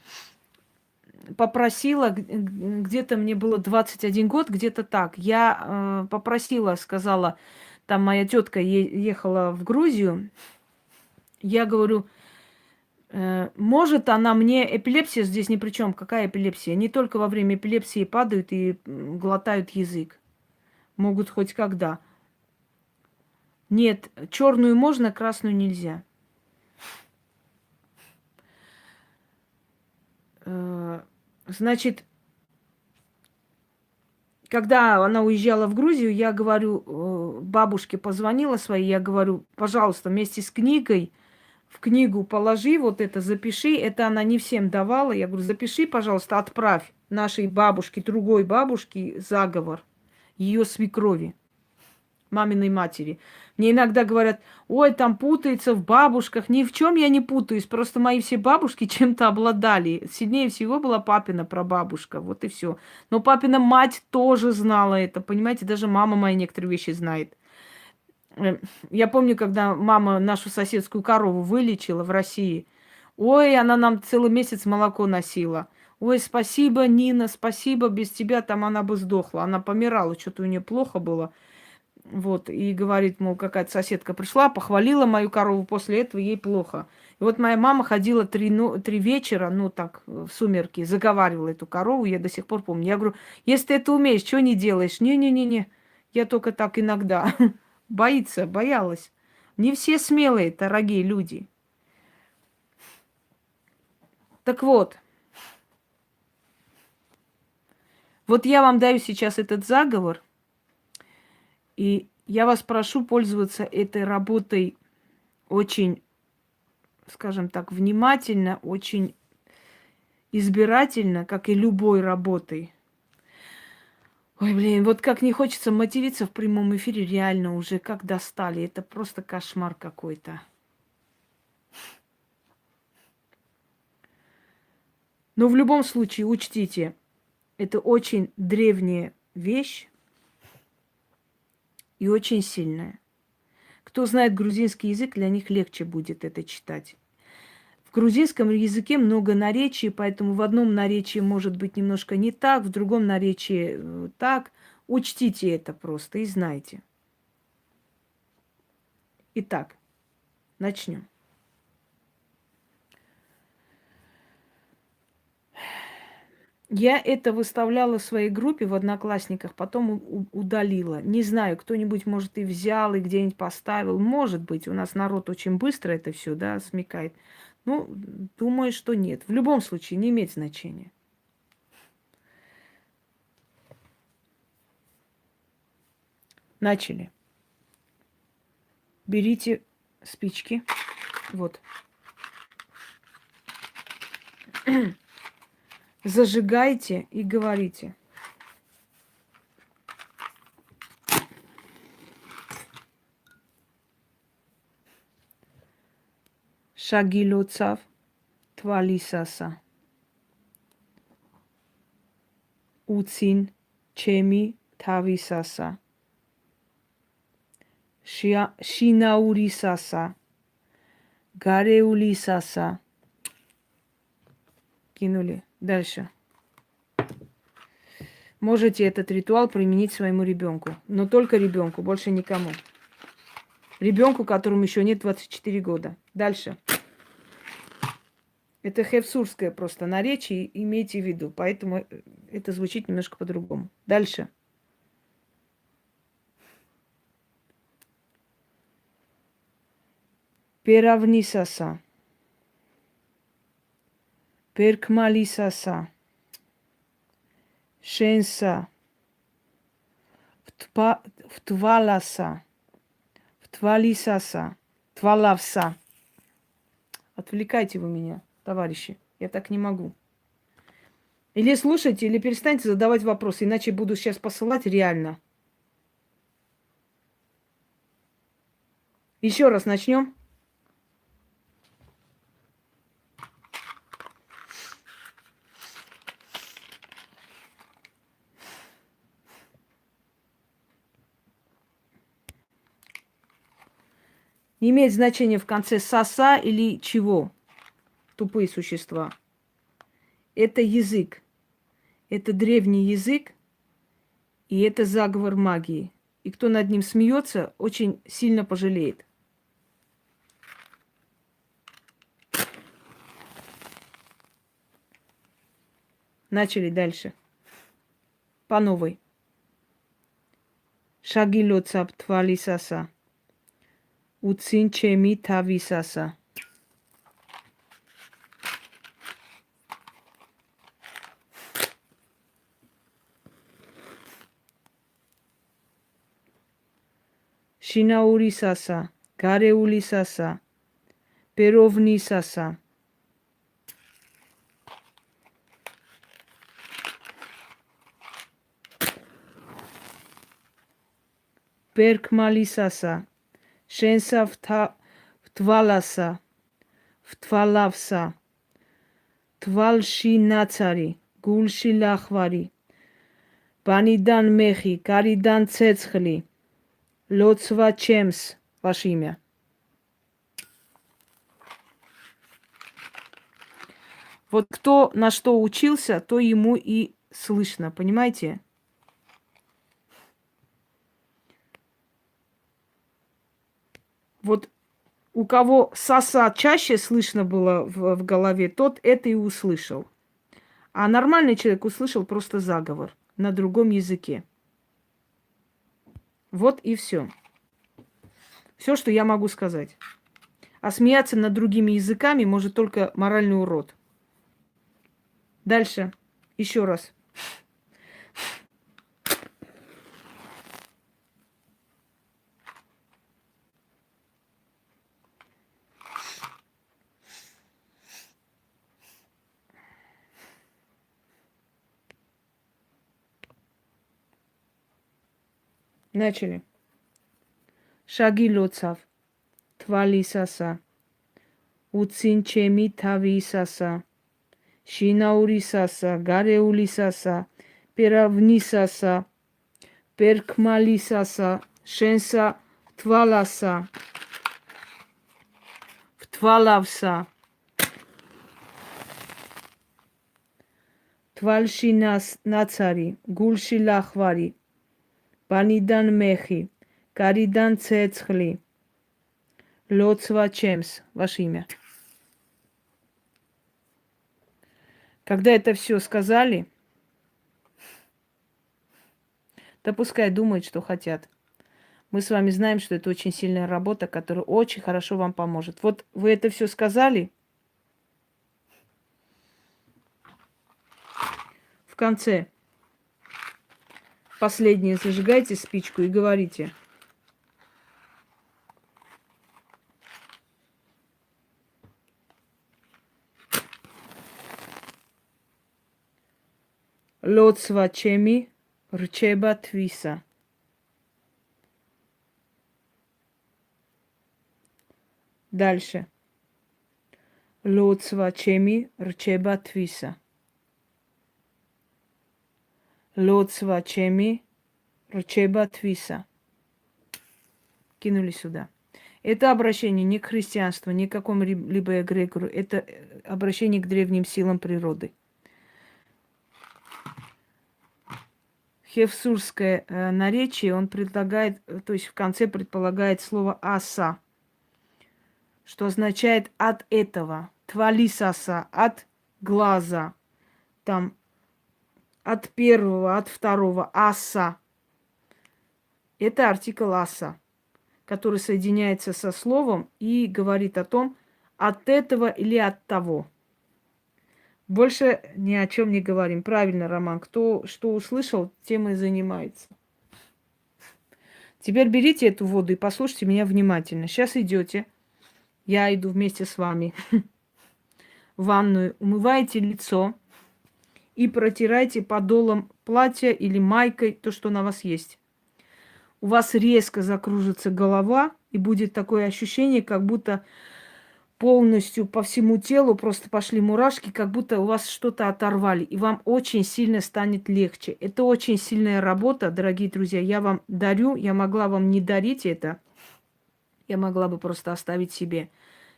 попросила, где-то мне было 21 год, где-то так. Я попросила, сказала, там моя тетка ехала в Грузию. Я говорю, Может она мне... Эпилепсия здесь ни при чем. Какая эпилепсия? Не только во время эпилепсии падают и глотают язык. Могут хоть когда. Нет, черную можно, красную нельзя. Значит, когда она уезжала в Грузию, я говорю, бабушке позвонила своей, я говорю, пожалуйста, вместе с книгой в книгу положи вот это, запиши. Это она не всем давала. Я говорю, запиши, пожалуйста, отправь нашей бабушке, другой бабушке заговор ее свекрови, маминой матери. Мне иногда говорят, ой, там путается в бабушках. Ни в чем я не путаюсь. Просто мои все бабушки чем-то обладали. Сильнее всего была папина прабабушка. Вот и все. Но папина мать тоже знала это. Понимаете, даже мама моя некоторые вещи знает. Я помню, когда мама нашу соседскую корову вылечила в России. Ой, она нам целый месяц молоко носила. Ой, спасибо, Нина, спасибо, без тебя там она бы сдохла. Она помирала, что-то у нее плохо было. Вот, и говорит, мол, какая-то соседка пришла, похвалила мою корову, после этого ей плохо. И вот моя мама ходила 3 вечера, ну так, в сумерки, заговаривала эту корову, я до сих пор помню. Я говорю, если ты это умеешь, что не делаешь? Не-не-не-не, я только так иногда. Боится, боялась. Не все смелые, дорогие люди. Так вот я вам даю сейчас этот заговор, и я вас прошу пользоваться этой работой очень, скажем так, внимательно, очень избирательно, как и любой работой. Ой, блин, вот как не хочется материться в прямом эфире, реально уже как достали. Это просто кошмар какой-то. Но в любом случае, учтите, это очень древняя вещь и очень сильная. Кто знает грузинский язык, для них легче будет это читать. В грузинском языке много наречий, поэтому в одном наречии может быть немножко не так, в другом наречии так. Учтите это просто и знайте. Итак, начнем. Я это выставляла в своей группе в Одноклассниках, потом удалила. Не знаю, кто-нибудь, может, и взял, и где-нибудь поставил. Может быть, у нас народ очень быстро это все, да, смекает. Ну, думаю, что нет. В любом случае, не имеет значения. Начали. Берите спички. Вот. Зажигайте и говорите. Шагилоцав твалисаса. Уцин чеми тависаса. Шинаурисаса. Гареулисаса. Кинули. Дальше. Можете этот ритуал применить своему ребенку. Но только ребенку, больше никому. Ребенку, которому еще нет 24 года. Дальше. Это хевсурское просто наречие, имейте в виду. Поэтому это звучит немножко по-другому. Дальше. Перавнисаса. Перкмалисаса. Шенса. Втваласа. Втвалисаса. Твалавса. Отвлекайте вы меня, товарищи. Я так не могу. Или слушайте, или перестаньте задавать вопросы, иначе буду сейчас посылать реально. Еще раз начнем. Не имеет значения в конце соса или чего. Тупые существа. Это язык. Это древний язык. И это заговор магии. И кто над ним смеется, очень сильно пожалеет. Начали дальше. По новой. Шагилоцап твалисаса. Уцинчеми тависаса. Шинаурисаса. Гареулисаса. Перовнисаса. Беркмалисаса. Шенса втваласа. Втвалавса. Твалши нацари. Гулши лахвари. Банидан мехи. Каридан цецхли. Лоцва чемс. Ваше имя. Вот кто на что учился, то ему и слышно, понимаете? Вот у кого саса чаще слышно было в голове, тот это и услышал. А нормальный человек услышал просто заговор на другом языке. Вот и все. Все, что я могу сказать. А смеяться над другими языками может только моральный урод. Дальше. Еще раз. Начали. Шаги лоцав. Твалисаса. Уцинчеми тависаса. Шинаурисаса. Гареулисаса. Перавнисаса. Перкмалисаса. Шенса тваласа. Втвалавса. Твальшинас нацари. Гулши лахвари. Банидан мехи. Каридан цецхли. Лоцва чемс. Ваше имя. Когда это все сказали, да пускай думают, что хотят. Мы с вами знаем, что это очень сильная работа, которая очень хорошо вам поможет. Вот вы это все сказали. В конце последнее зажигайте спичку и говорите. Лоцва чеми рчеба твиса. Дальше. Лоцва чеми рчеба твиса. Лоцва чеми рчеба твиса. Кинули сюда. Это обращение не к христианству, ни к какому-либо эгрегору. Это обращение к древним силам природы. Хевсурское наречие, он предлагает, то есть в конце предполагает слово «аса», что означает «от этого», «твалисаса», «от глаза», там «от первого», «от второго», «аса». Это артикль «аса», который соединяется со словом и говорит о том, от этого или от того. Больше ни о чем не говорим. Правильно, Роман. Кто что услышал, тем и занимается. Теперь берите эту воду и послушайте меня внимательно. Сейчас идете. Я иду вместе с вами в ванную. Умываете лицо и протирайте подолом платья или майкой то, что на вас есть. У вас резко закружится голова, и будет такое ощущение, как будто полностью по всему телу просто пошли мурашки, как будто у вас что-то оторвали, и вам очень сильно станет легче. Это очень сильная работа, дорогие друзья. Я вам дарю, я могла вам не дарить это, я могла бы просто оставить себе.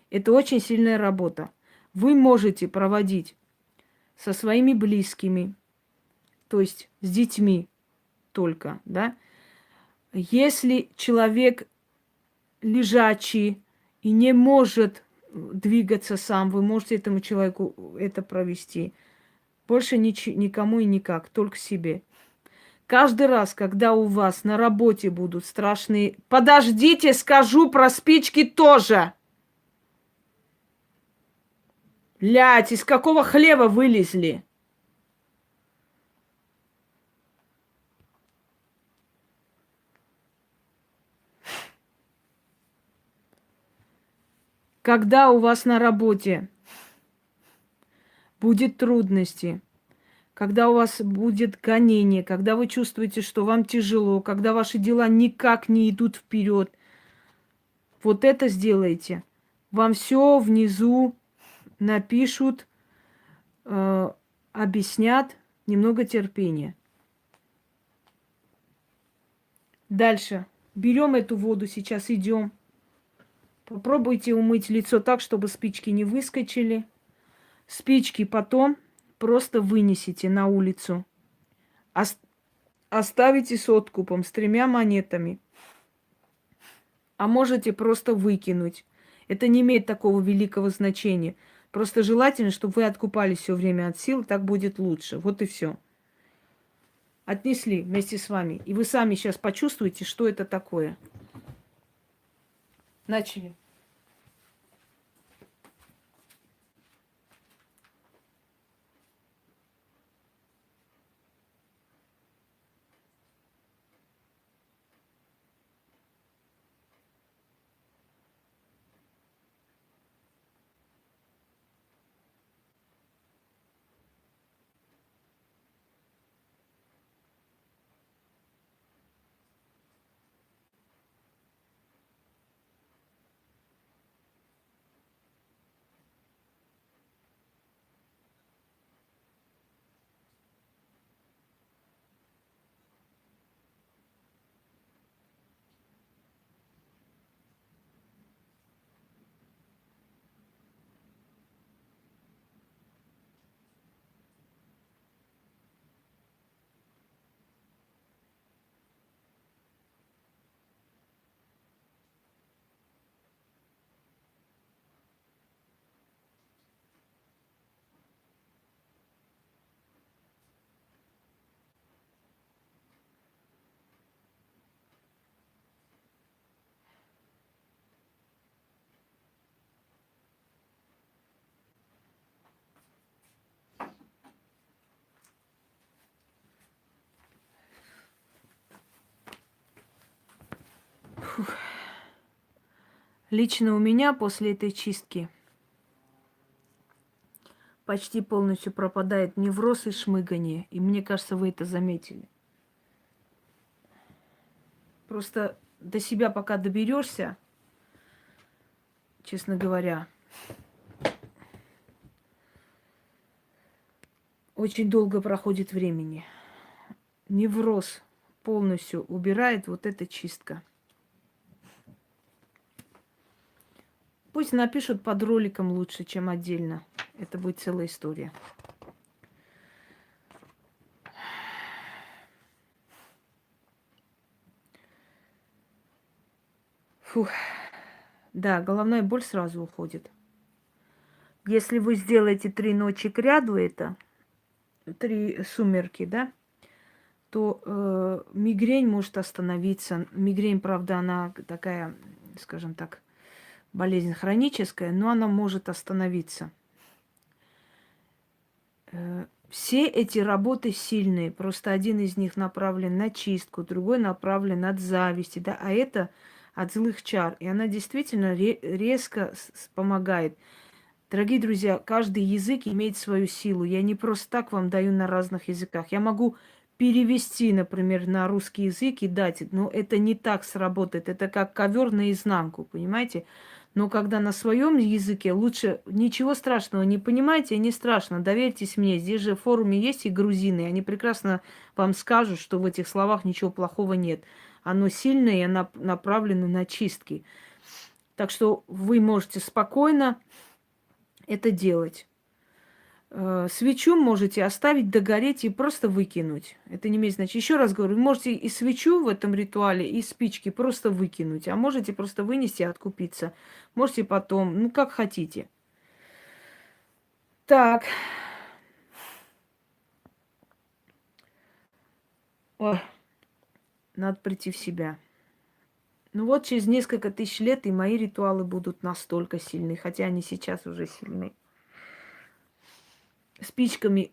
Это очень сильная работа. Вы можете проводить со своими близкими, то есть с детьми только, да. Если человек лежачий и не может двигаться сам, вы можете этому человеку это провести. Больше никому и никак, только себе. Каждый раз, когда у вас на работе будут страшные... Подождите, скажу про спички тоже. Блядь, из какого хлеба вылезли? Когда у вас на работе будет трудности, когда у вас будет гонение, когда вы чувствуете, что вам тяжело, когда ваши дела никак не идут вперед, вот это сделайте. Вам все внизу напишут, объяснят, немного терпения. Дальше. Берем эту воду, сейчас идем. Попробуйте умыть лицо так, чтобы спички не выскочили. Спички потом просто вынесите на улицу. Оставите с откупом, с 3 монетами. А можете просто выкинуть. Это не имеет такого великого значения. Просто желательно, чтобы вы откупались все время от сил, так будет лучше. Вот и все. Отнесли вместе с вами. И вы сами сейчас почувствуете, что это такое. Начали. Лично у меня после этой чистки почти полностью пропадает невроз и шмыгание. И мне кажется, вы это заметили. Просто до себя пока доберешься, честно говоря, очень долго проходит времени. Невроз полностью убирает вот эта чистка. Пусть напишут под роликом лучше, чем отдельно. Это будет целая история. Фух. Да, головная боль сразу уходит. Если вы сделаете 3 ночи кряду, это 3 сумерки, да, то мигрень может остановиться. Мигрень, правда, она такая, скажем так, болезнь хроническая, но она может остановиться. Все эти работы сильные, просто один из них направлен на чистку, другой направлен от зависти, да, а это от злых чар. И она действительно резко помогает. Дорогие друзья, каждый язык имеет свою силу. Я не просто так вам даю на разных языках. Я могу перевести, например, на русский язык и дать, но это не так сработает. Это как ковер наизнанку, понимаете? Но когда на своем языке, лучше ничего страшного не понимаете, не страшно. Доверьтесь мне, здесь же в форуме есть и грузины, они прекрасно вам скажут, что в этих словах ничего плохого нет. Оно сильное и оно направлено на чистки. Так что вы можете спокойно это делать. Свечу можете оставить догореть и просто выкинуть. Это не имеет значения. Еще раз говорю, вы можете и свечу в этом ритуале, и спички просто выкинуть. А можете просто вынести и откупиться. Можете потом, ну как хотите. Так. Ой, надо прийти в себя. Ну вот через несколько тысяч лет и мои ритуалы будут настолько сильны, хотя они сейчас уже сильны. Спичками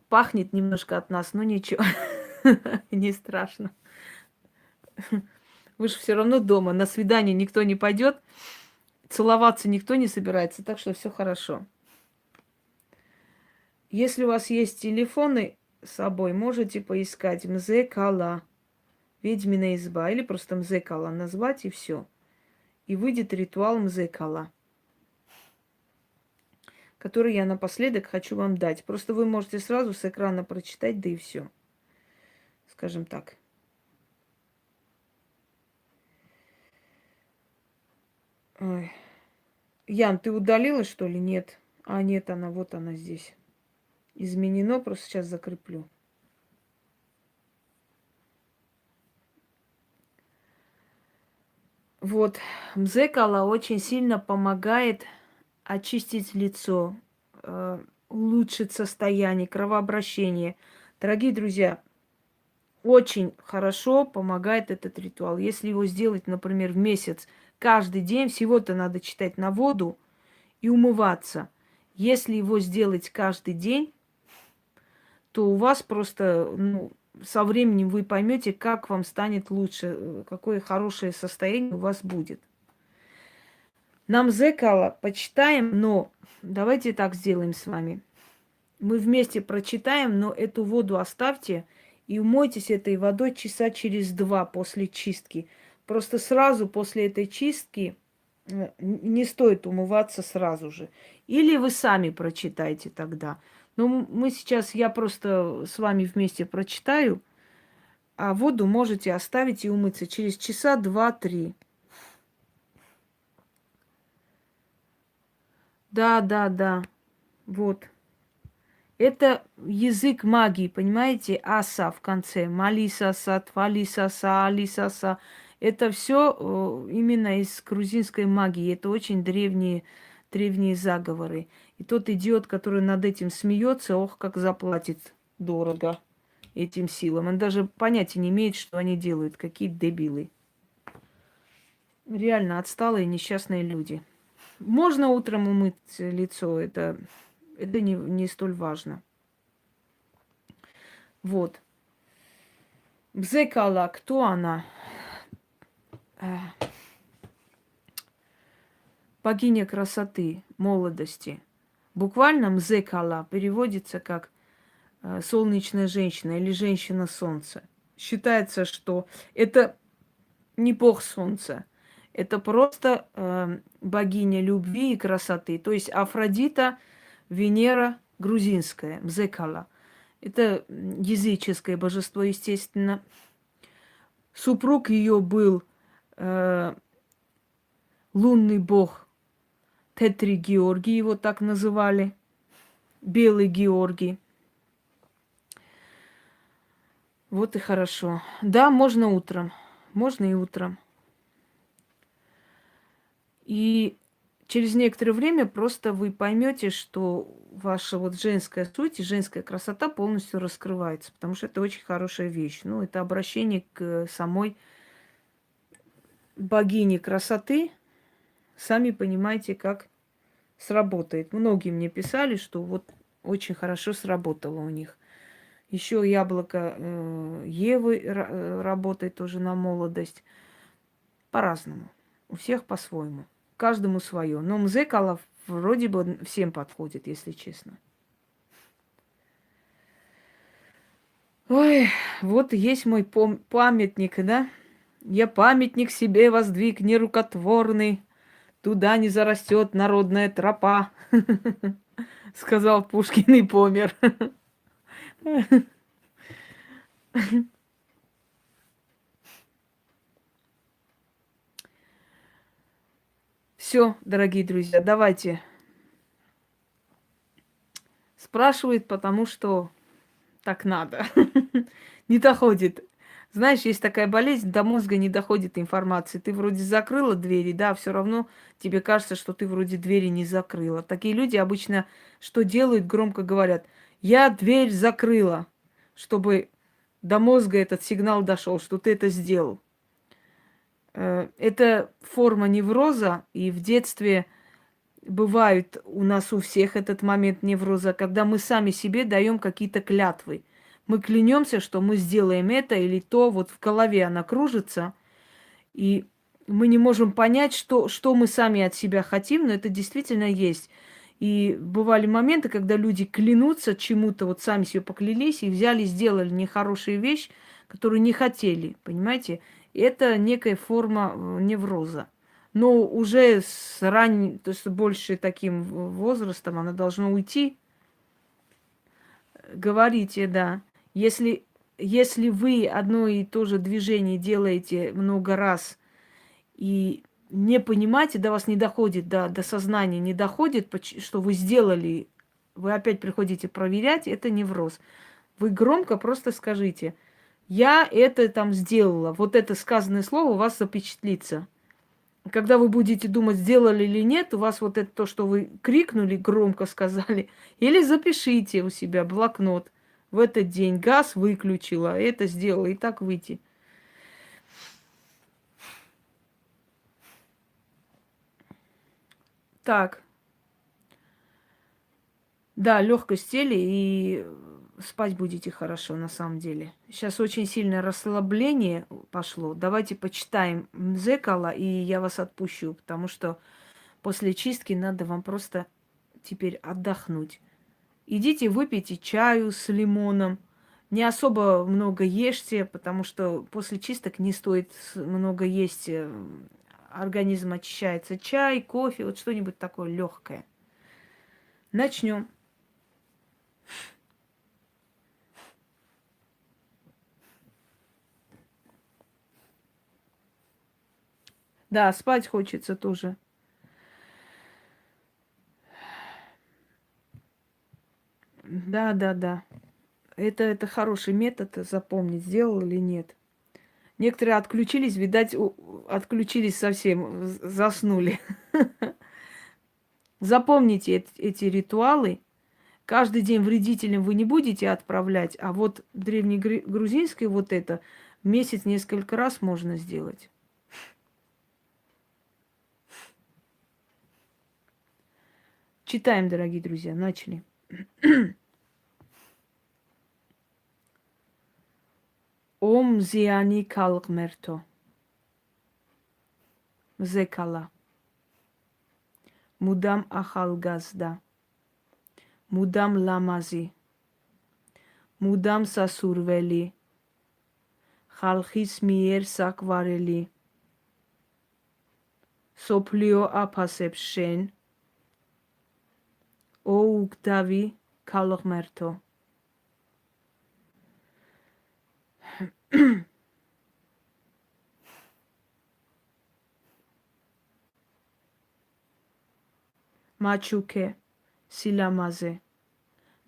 пахнет немножко от нас, но ничего, не страшно. Вы же все равно дома, на свидание никто не пойдет, целоваться никто не собирается, так что все хорошо. Если у вас есть телефоны с собой, можете поискать Мзекала, ведьмина изба, или просто Мзекала назвать и все. И выйдет ритуал Мзекала, который я напоследок хочу вам дать. Просто вы можете сразу с экрана прочитать, да и все. Скажем так. Ой. Ян, ты удалила, что ли? Нет. А, нет, она, вот она здесь. Изменено, просто сейчас закреплю. Вот, мзекала очень сильно помогает очистить лицо, улучшить состояние, кровообращение. Дорогие друзья, очень хорошо помогает этот ритуал. Если его сделать, например, в месяц, каждый день, всего-то надо читать на воду и умываться. Если его сделать каждый день, то у вас просто, ну, со временем вы поймете, как вам станет лучше, какое хорошее состояние у вас будет. Нам зекала почитаем, но давайте так сделаем с вами. Мы вместе прочитаем, но эту воду оставьте и умойтесь этой водой часа через 2 после чистки. Просто сразу после этой чистки не стоит умываться сразу же. Или вы сами прочитайте тогда. Но мы сейчас, я просто с вами вместе прочитаю, а воду можете оставить и умыться через часа 2-3. Да, да, да. Вот. Это язык магии, понимаете? Аса в конце. Малисаса, твалисаса, алисаса. Это все именно из грузинской магии. Это очень древние заговоры. И тот идиот, который над этим смеется, ох, как заплатит дорого этим силам. Он даже понятия не имеет, что они делают. Какие дебилы. Реально отсталые несчастные люди. Можно утром умыть лицо, это не столь важно. Вот. Бзекала, кто она? Богиня красоты, молодости. Буквально Мзекала переводится как солнечная женщина или женщина солнца. Считается, что это не бог солнца, это просто богиня любви и красоты. То есть Афродита, Венера грузинская, Мзекала. Это языческое божество, естественно. Супруг ее был лунный бог Тетри Георгий, его так называли. Белый Георгий. Вот и хорошо. Да, можно утром. Можно и утром. И через некоторое время просто вы поймете, что ваша вот женская суть и женская красота полностью раскрывается, потому что это очень хорошая вещь. Ну, это обращение к самой богине красоты. Сами понимаете, как сработает. Многие мне писали, что вот очень хорошо сработало у них. Еще яблоко Евы работает тоже на молодость. По-разному. У всех по-своему. Каждому свое. Но мзекала вроде бы всем подходит, если честно. Ой, вот есть мой памятник, да? Я памятник себе воздвиг нерукотворный, туда не зарастет народная тропа, сказал Пушкин и помер. Все, дорогие друзья, давайте. Спрашивает, потому что так надо. Не доходит. Знаешь, есть такая болезнь, до мозга не доходит информации. Ты вроде закрыла двери, да, все равно тебе кажется, что ты вроде двери не закрыла. Такие люди обычно что делают, громко говорят: я дверь закрыла, чтобы до мозга этот сигнал дошел, что ты это сделал. Это форма невроза, и в детстве бывает у нас у всех этот момент невроза, когда мы сами себе даем какие-то клятвы. Мы клянемся, что мы сделаем это или то, вот в голове она кружится, и мы не можем понять, что мы сами от себя хотим, но это действительно есть. И бывали моменты, когда люди клянутся чему-то, вот сами себе поклялись и взяли, сделали нехорошую вещь, которую не хотели, понимаете? Это некая форма невроза. Но уже с ранним, то есть больше таким возрастом она должна уйти. Говорите, да. Если вы одно и то же движение делаете много раз и не понимаете, до вас не доходит, до сознания не доходит, что вы сделали, вы опять приходите проверять, это невроз. Вы громко просто скажите, я это там сделала. Вот это сказанное слово у вас запечатлится. Когда вы будете думать, сделали или нет, у вас вот это то, что вы крикнули, громко сказали, или запишите у себя блокнот. В этот день газ выключила, это сделала, и так выйти. Так, да, легкость теле и спать будете хорошо на самом деле. Сейчас очень сильное расслабление пошло. Давайте почитаем Мзекала, и я вас отпущу, потому что после чистки надо вам просто теперь отдохнуть. Идите выпейте чаю с лимоном. Не особо много ешьте, потому что после чисток не стоит много есть. Организм очищается. Чай, кофе, вот что-нибудь такое легкое. Начнем. Да, спать хочется тоже. Да, да, да. Это хороший метод запомнить, сделал или нет. Некоторые отключились, видать, отключились совсем, заснули. Запомните эти ритуалы. Каждый день вредителям вы не будете отправлять, а вот древнегрузинский вот это в месяц несколько раз можно сделать. Читаем, дорогие друзья, начали. Ом зиани калгмерто. Зекала. Мудам ахалгазда. Мудам ламази. Мудам сасурвели. Халхис миер сакварели. Соплио апасепшен. О уктави калгмерто. Мачуке силамазе.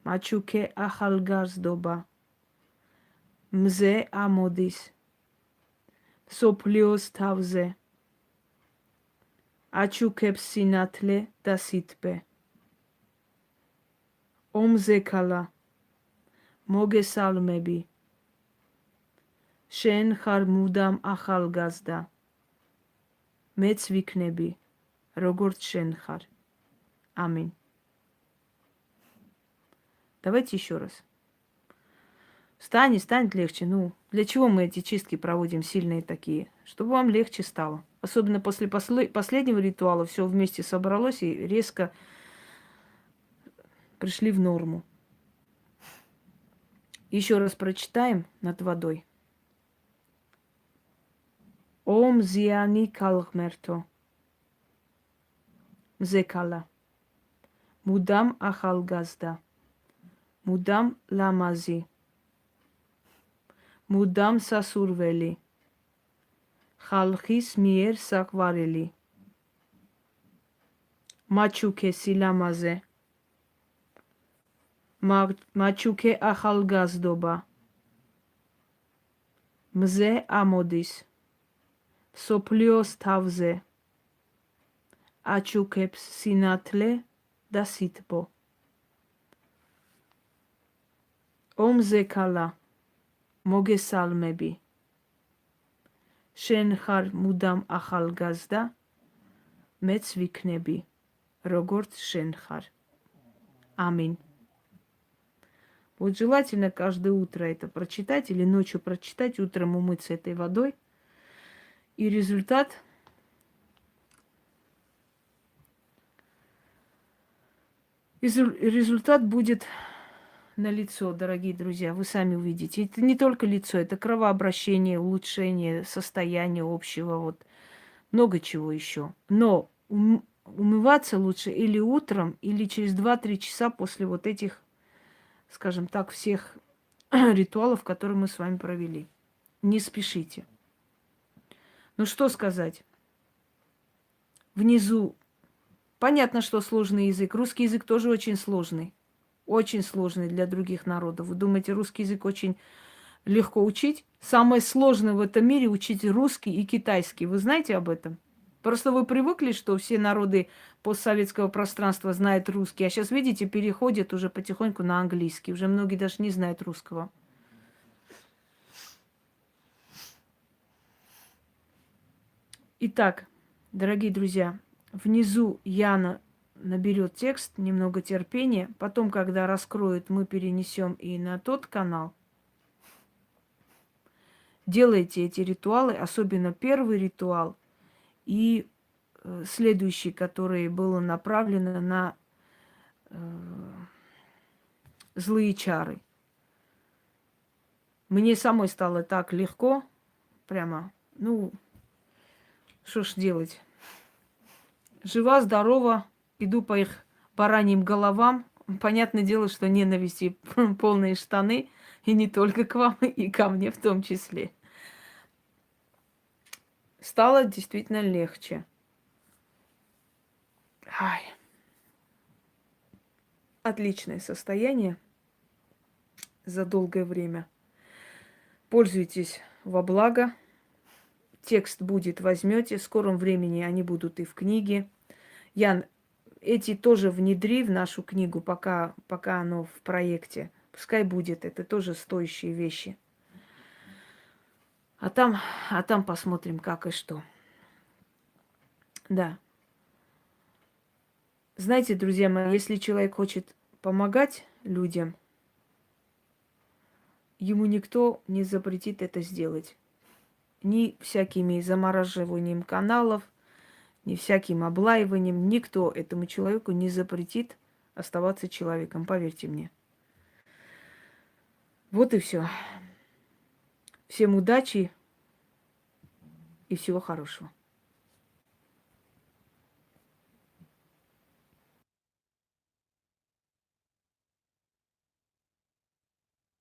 Мачуке ахалгаздоба. Мзе амодис. Соплиос тавзе. Ачукებს სინათლე და სითბე. ომზეკალა მოგესალმები. შენ ხარ მუდამ ახალგაზრდა. მეც ვიქნები, როგორც შენ ხარ. Аминь. Давайте еще раз. Станет легче. Ну, для чего мы эти чистки проводим сильные такие? Чтобы вам легче стало. Особенно после последнего ритуала все вместе собралось и резко пришли в норму. Еще раз прочитаем над водой. Ом зиани калгмерто. Зекала. Мудам ахалгазда. Мудам ламази. Мудам сасурвели. Халхис миер сакварели. Мачуке силамазе. Мачуке ахалгаздоба. Мзе амодис. Соплиос тавзе. Ачукепс синатле да ситбо. Омзе кала. მოგესალმები. შენ ხარ მუდამ ახალგაზრდა, მეც ვიქნები, როგორც შენ ხარ. Аминь. Вот желательно каждое утро это прочитать или ночью прочитать, утром умыться этой водой. И результат будет налицо, дорогие друзья. Вы сами увидите. Это не только лицо, это кровообращение, улучшение состояния общего, вот много чего еще. Но умываться лучше или утром, или через 2-3 часа после вот этих, скажем так, всех ритуалов, которые мы с вами провели. Не спешите. Ну что сказать? Внизу понятно, что сложный язык. Русский язык тоже очень сложный. Очень сложный для других народов. Вы думаете, русский язык очень легко учить? Самое сложное в этом мире учить русский и китайский. Вы знаете об этом? Просто вы привыкли, что все народы постсоветского пространства знают русский. А сейчас, видите, переходят уже потихоньку на английский. Уже многие даже не знают русского. Итак, дорогие друзья, внизу Яна наберет текст, немного терпения. Потом, когда раскроют, мы перенесем и на тот канал. Делайте эти ритуалы, особенно первый ритуал и следующий, который было направлено на злые чары. Мне самой стало так легко, прямо, что ж делать. Жива, здорова, иду по их бараньим головам. Понятное дело, что ненависти полные штаны, и не только к вам, и ко мне в том числе. Стало действительно легче. Ай. Отличное состояние за долгое время. Пользуйтесь во благо. Текст будет, возьмете. В скором времени они будут и в книге. Ян, эти тоже внедри в нашу книгу, пока оно в проекте. Пускай будет. Это тоже стоящие вещи. А там посмотрим, как и что. Да. Знаете, друзья мои, если человек хочет помогать людям, ему никто не запретит это сделать. Ни всякими замораживанием каналов, ни всяким облаиванием. Никто этому человеку не запретит оставаться человеком, поверьте мне. Вот и все. Всем удачи и всего хорошего.